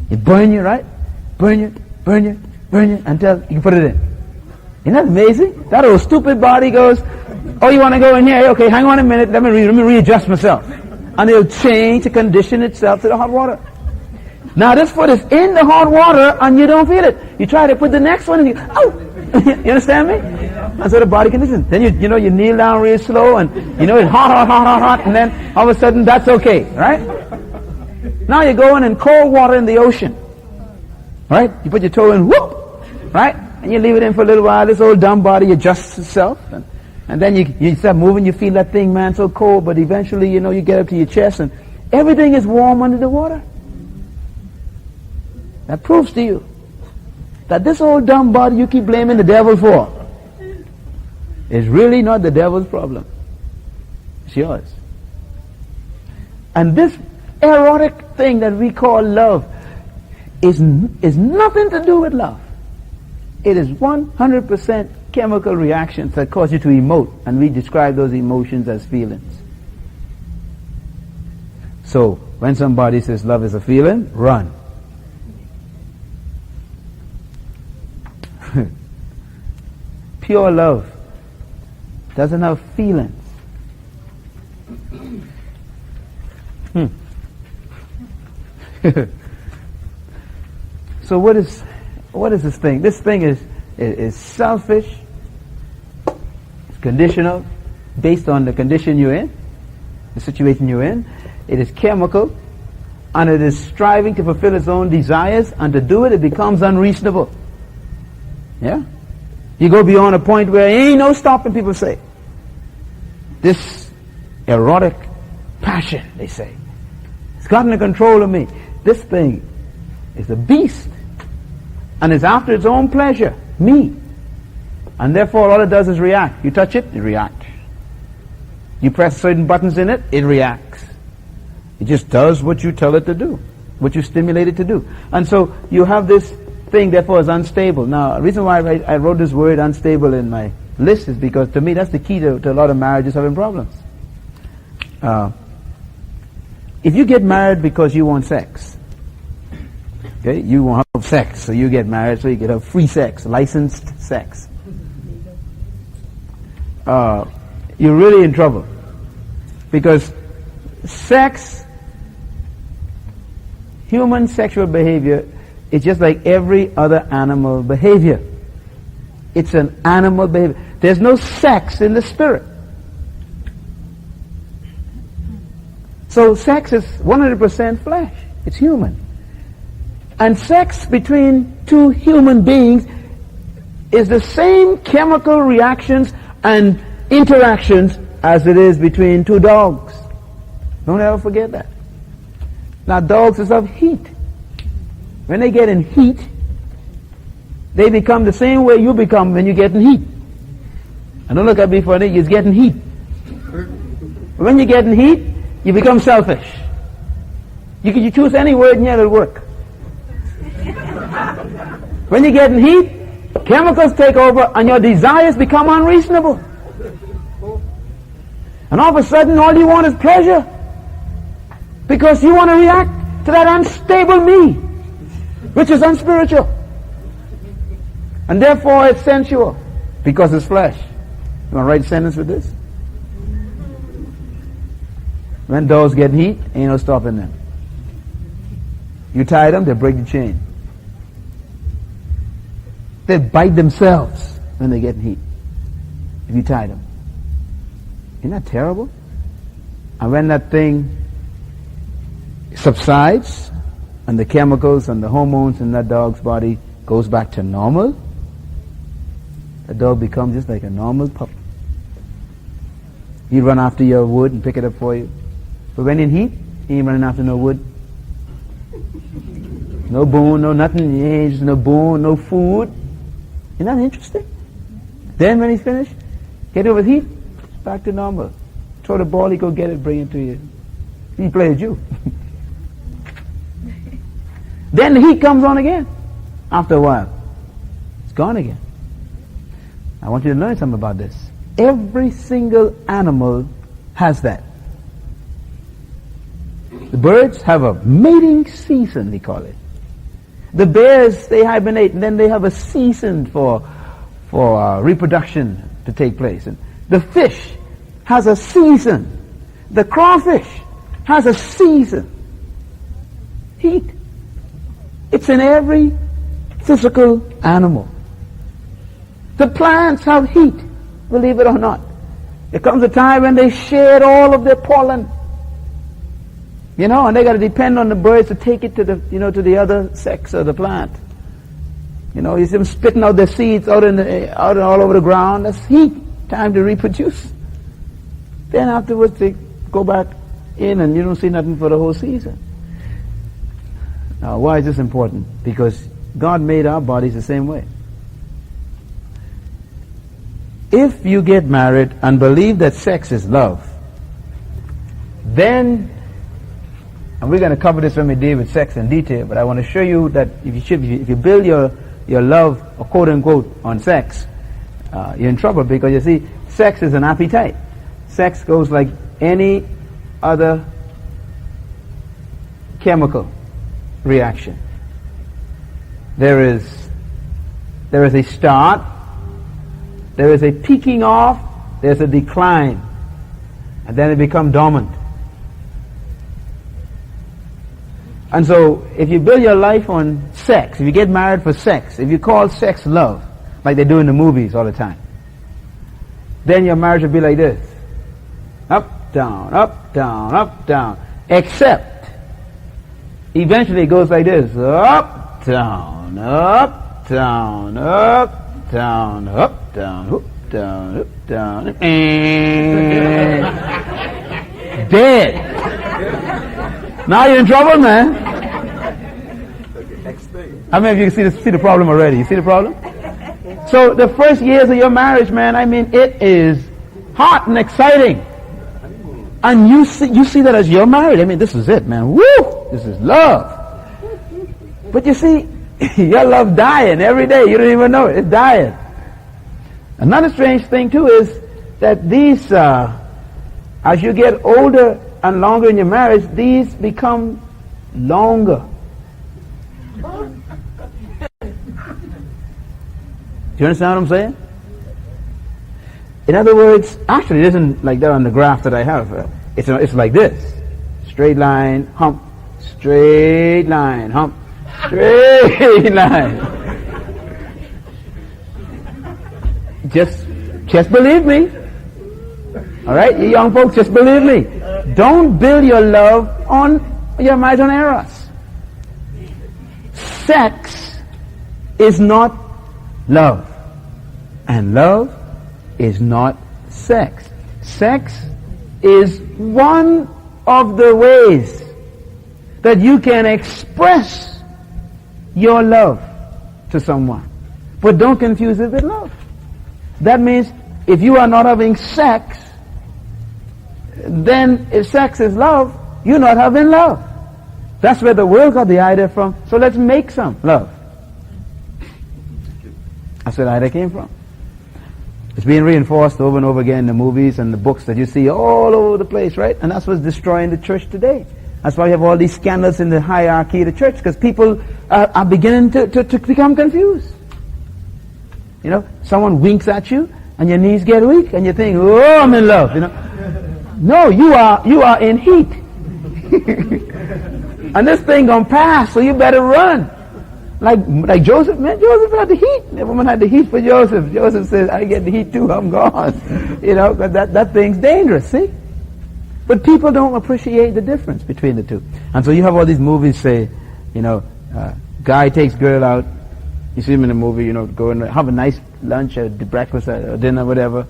It burn you, right? Burn you until you can put it in. Isn't that amazing? That old stupid body goes, oh, you want to go in here? Okay, hang on a minute. Let me readjust myself. and it'll change to condition itself to the hot water. Now this foot is in the hot water and you don't feel it. You try to put the next one and you, oh! You understand me? That's what the body condition. Then you kneel down real slow and it's hot, and then all of a sudden that's okay, right? Now you're going in cold water in the ocean, right? You put your toe in, whoop, right? And you leave it in for a little while. This old dumb body adjusts itself, and then you start moving. You feel that thing, man, so cold, but eventually, you get up to your chest, and everything is warm under the water. That proves to you that this old dumb body you keep blaming the devil for is really not the devil's problem. It's yours. And this erotic thing that we call love is nothing to do with love. It is 100% chemical reactions that cause you to emote, and we describe those emotions as feelings. So when somebody says love is a feeling, run. Pure love doesn't have feelings. So what is this thing? This thing is selfish, it's conditional, based on the condition you're in, the situation you're in. It is chemical, and it is striving to fulfill its own desires, and to do it becomes unreasonable. Yeah? You go beyond a point where ain't no stopping, people say. This erotic passion, they say, it's gotten the control of me. This thing is a beast, and it's after its own pleasure, me. And therefore all it does is react. You touch it, it reacts. You press certain buttons in it, it reacts. It just does what you tell it to do, what you stimulate it to do. And so you have this thing, therefore, is unstable. Now, the reason why I wrote this word unstable in my list is because, to me, that's the key to a lot of marriages having problems. If you get married because you want sex, okay, you want to have sex, so you get married so you can have free sex, licensed sex, you're really in trouble. Because sex, human sexual behavior, it's just like every other animal behavior. It's an animal behavior. There's no sex in the spirit. So sex is 100% flesh. It's human. And sex between two human beings is the same chemical reactions and interactions as it is between two dogs. Don't ever forget that. Now, dogs is of heat. When they get in heat, they become the same way you become when you get in heat. And don't look at me funny, you're getting heat. When you get in heat, you become selfish. You choose any word and yet it'll work. When you get in heat, chemicals take over and your desires become unreasonable. And all of a sudden, all you want is pleasure. Because you want to react to that unstable me, which is unspiritual. And therefore it's sensual, because it's flesh. You want to write a sentence with this? When dogs get heat, ain't no stopping them. You tie them, they break the chain. They bite themselves when they get heat, if you tie them. Isn't that terrible? And when that thing subsides, and the chemicals and the hormones in that dog's body goes back to normal, the dog becomes just like a normal pup. He'd run after your wood and pick it up for you. But when in heat, he ain't running after no wood. No bone, no nothing. He ain't just no bone, no food. Isn't that interesting? Then when he's finished, get over heat, back to normal. Throw the ball, he go get it, bring it to you. He plays you. Then the heat comes on again. After a while, it's gone again. I want you to learn something about this. Every single animal has that. The birds have a mating season, we call it. The bears, they hibernate, and then they have a season for reproduction to take place. And the fish has a season. The crawfish has a season. Heat. It's in every physical animal. The plants have heat, believe it or not. There comes a time when they shed all of their pollen. You know, and they got to depend on the birds to take it to the, you know, to the other sex of the plant. You know, you see them spitting out their seeds out all over the ground. That's heat. Time to reproduce. Then afterwards they go back in and you don't see nothing for the whole season. Now, why is this important? Because God made our bodies the same way. If you get married and believe that sex is love, then, and we're going to cover this when we deal with sex in detail, but I want to show you that if you build your love, or quote unquote, on sex, you're in trouble, because you see, sex is an appetite. Sex goes like any other chemical reaction. There is a start, there is a peaking off, there's a decline, and then it becomes dormant. And so, if you build your life on sex, if you get married for sex, if you call sex love, like they do in the movies all the time, then your marriage will be like this. Up, down, up, down, up, down. Except, eventually it goes like this. Up, down, up, down, up, down, up, down, up, down, up, down, and dead. Now you're in trouble, man. How many of you see the problem already? You see the problem? So the first years of your marriage, man, I mean, it is hot and exciting. And you see that as you're married. I mean, this is it, man. Woo! This is love. But you see, your love dying every day. You don't even know it. It's dying. Another strange thing, too, is that these, as you get older and longer in your marriage, these become longer. Do you understand what I'm saying? In other words, actually it isn't like that on the graph that I have. It's like this. Straight line, hump. Straight line, hump. Straight line. Just believe me. Alright, you young folks, just believe me. Don't build your love on your marriage on eros. Sex is not love. And love is not sex. Sex is one of the ways that you can express your love to someone. But don't confuse it with love. That means if you are not having sex, then if sex is love, you're not having love. That's where the world got the idea from. So let's make some love. That's where the idea came from. It's being reinforced over and over again in the movies and the books that you see all over the place, right? And that's what's destroying the church today. That's why you have all these scandals in the hierarchy of the church, because people are beginning to become confused. You know, someone winks at you and your knees get weak and you think, oh, I'm in love, you know. No, you are in heat. And this thing gonna pass, so you better run. Like Joseph, man, Joseph had the heat. The woman had the heat for Joseph. Joseph says, I get the heat too, I'm gone. You know, because that thing's dangerous, see? But people don't appreciate the difference between the two. And so you have all these movies say, you know, guy takes girl out, you see him in the movie, you know, go and have a nice lunch or breakfast or dinner, whatever,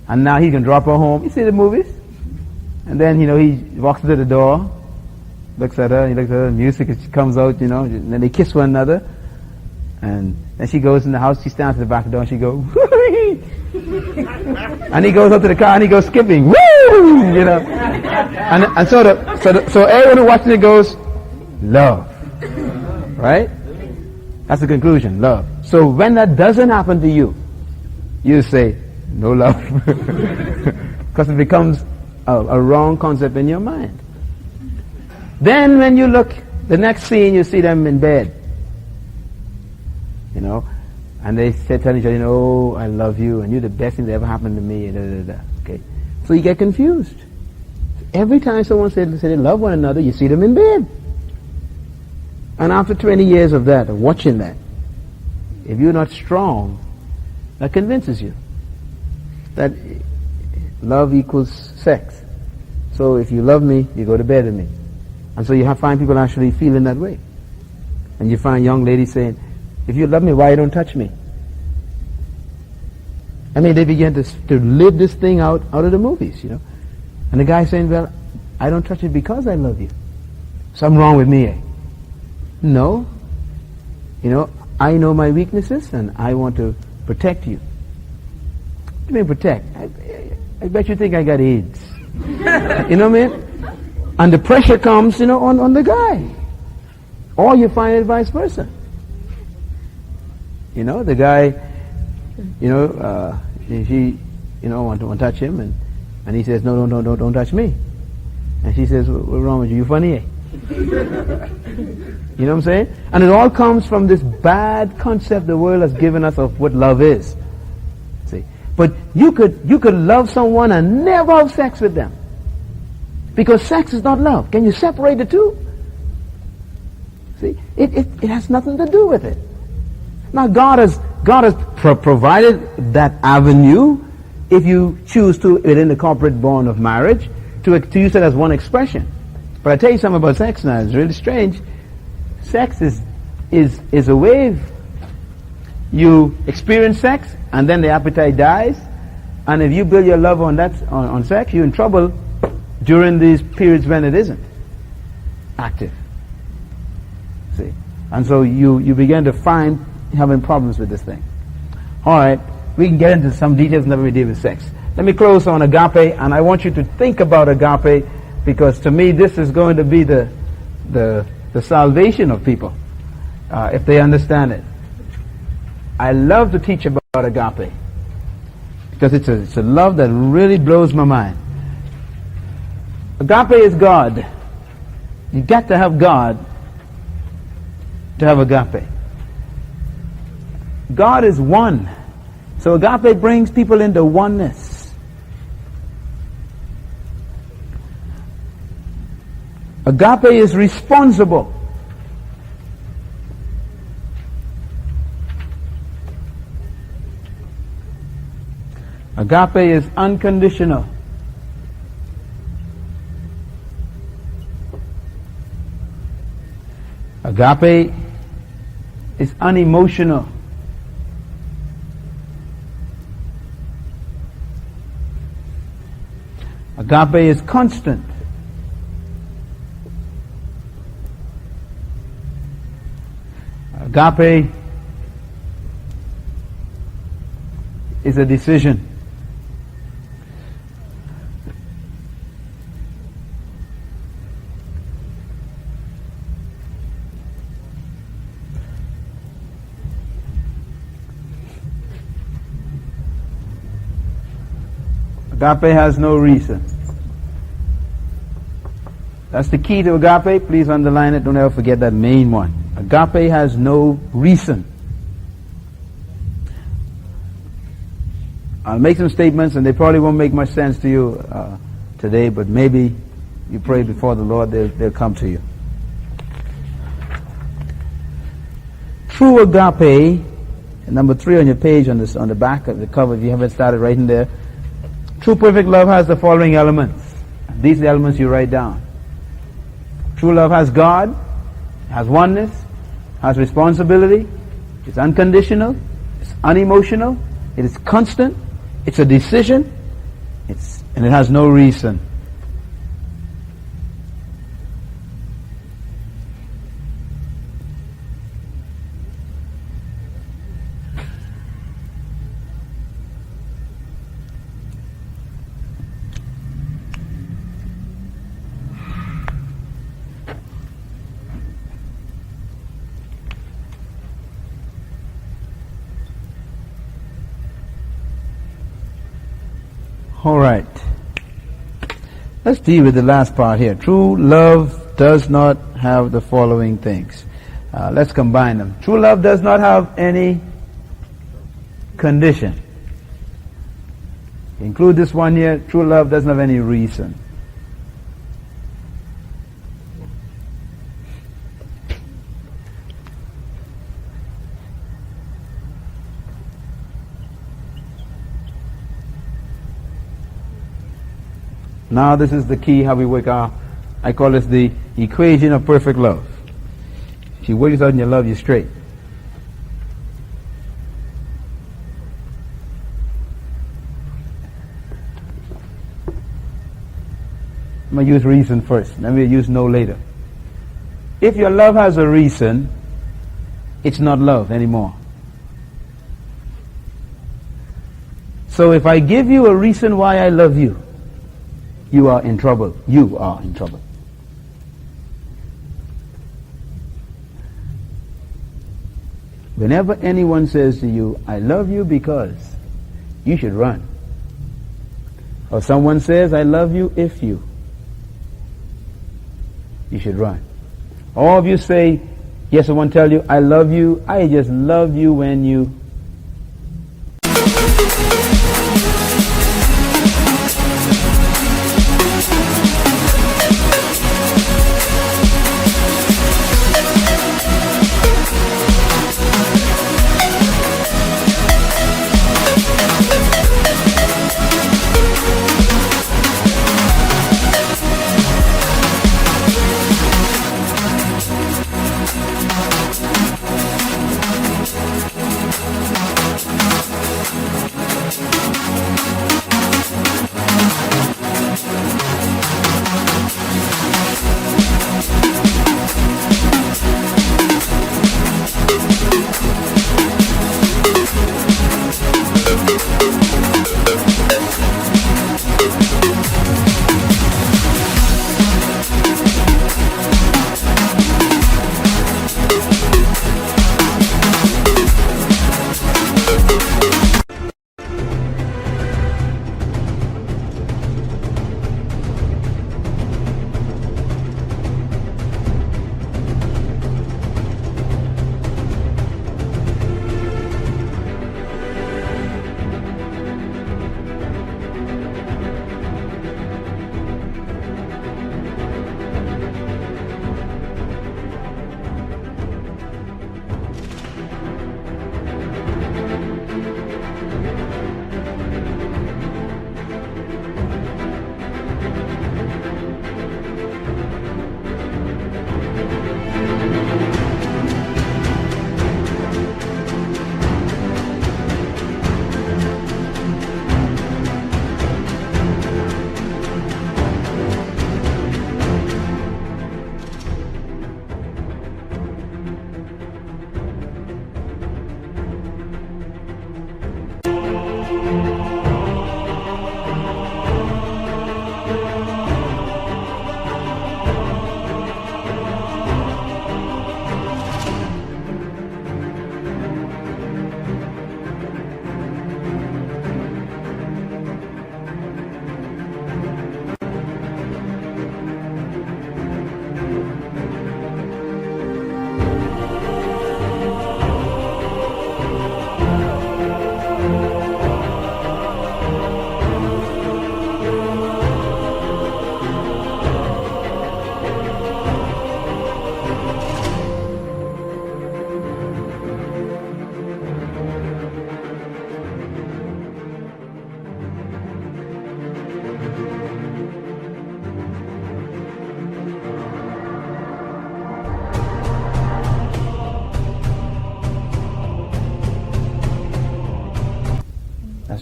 and now he can drop her home. You see the movies? And then, you know, he walks to the door, looks at her, he looks at her, music comes out, you know, and then they kiss one another. And then she goes in the house, she stands at the back door and she goes, woo! And he goes up to the car and he goes skipping, woo! You know. And so everyone who watching it goes, love. Right? That's the conclusion, love. So when that doesn't happen to you, you say, no love. Because it becomes a wrong concept in your mind. Then when you look, the next scene, you see them in bed. You know, and they say, tell each other, you know, oh, I love you, and you're the best thing that ever happened to me, da, da, da. Okay, so you get confused. every time someone says they love one another, you see them in bed. And after 20 years of that, of watching that, if you're not strong, that convinces you that love equals sex. So if you love me, you go to bed with me. And so you find people actually feeling that way. And you find young ladies saying, if you love me, why you don't touch me? I mean, they begin to live this thing out of the movies, you know. And the guy saying, well, I don't touch it because I love you. Something wrong with me, eh? No. You know, I know my weaknesses and I want to protect you. What do you mean protect? I bet you think I got AIDS. You know what I mean? And the pressure comes, you know, on the guy. Or you find it vice versa. You know, the guy, you know, she, you know, want to touch him, and he says, no, don't touch me. And she says, what's wrong with you? You funny, eh? You know what I'm saying? And it all comes from this bad concept the world has given us of what love is. See? But you could love someone and never have sex with them. Because sex is not love. Can you separate the two? See? It has nothing to do with it. Now God has provided that avenue, if you choose to, within the corporate bond of marriage, to use it as one expression. But I tell you something about sex now, it's really strange. Sex is a wave. You experience sex, and then the appetite dies, and if you build your love on sex, you're in trouble during these periods when it isn't active. See? And so you begin to find having problems with this thing. Alright, we can get into some details whenever we deal with sex. Let me close on agape, and I want you to think about agape, because to me this is going to be the salvation of people, if they understand it. I love to teach about agape, because it's a love that really blows my mind. Agape is God. You got to have God to have agape. God is one. So agape brings people into oneness. Agape is responsible. Agape is unconditional. Agape is unemotional. Agape is constant. Agape is a decision. Agape has no reason. That's the key to agape. Please underline it. Don't ever forget that main one. Agape has no reason. I'll make some statements, and they probably won't make much sense to you today, but maybe you pray before the Lord, they'll come to you. True agape, number 3 on your page on the back of the cover, if you haven't started writing there. True perfect love has the following elements. These are the elements you write down. True love has God, has oneness, has responsibility, it's unconditional, it's unemotional, it is constant, it's a decision, and it has no reason. All right. Let's deal with the last part here. True love does not have the following things. Let's combine them. True love does not have any condition. Include this one here. True love doesn't have any reason. Now this is the key how we work our, I call this the equation of perfect love. She works out in your love, you're straight. I'm going to use reason first. Let me use no later. If your love has a reason, it's not love anymore. So if I give you a reason why I love you, you are in trouble. You are in trouble. Whenever anyone says to you, I love you because, you should run. Or someone says, I love you if you should run. All of you say, yes, someone tell you, I love you, I just love you when you.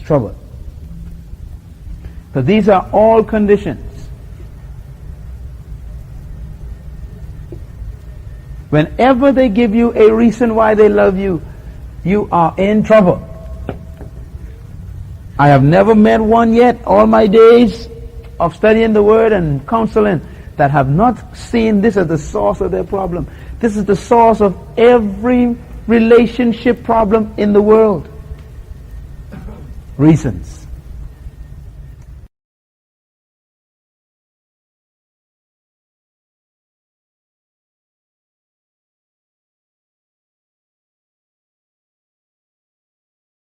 Trouble. So these are all conditions. Whenever they give you a reason why they love you, you are in trouble. I have never met one yet, all my days of studying the Word and counseling, that have not seen this as the source of their problem. This is the source of every relationship problem in the world. Reasons.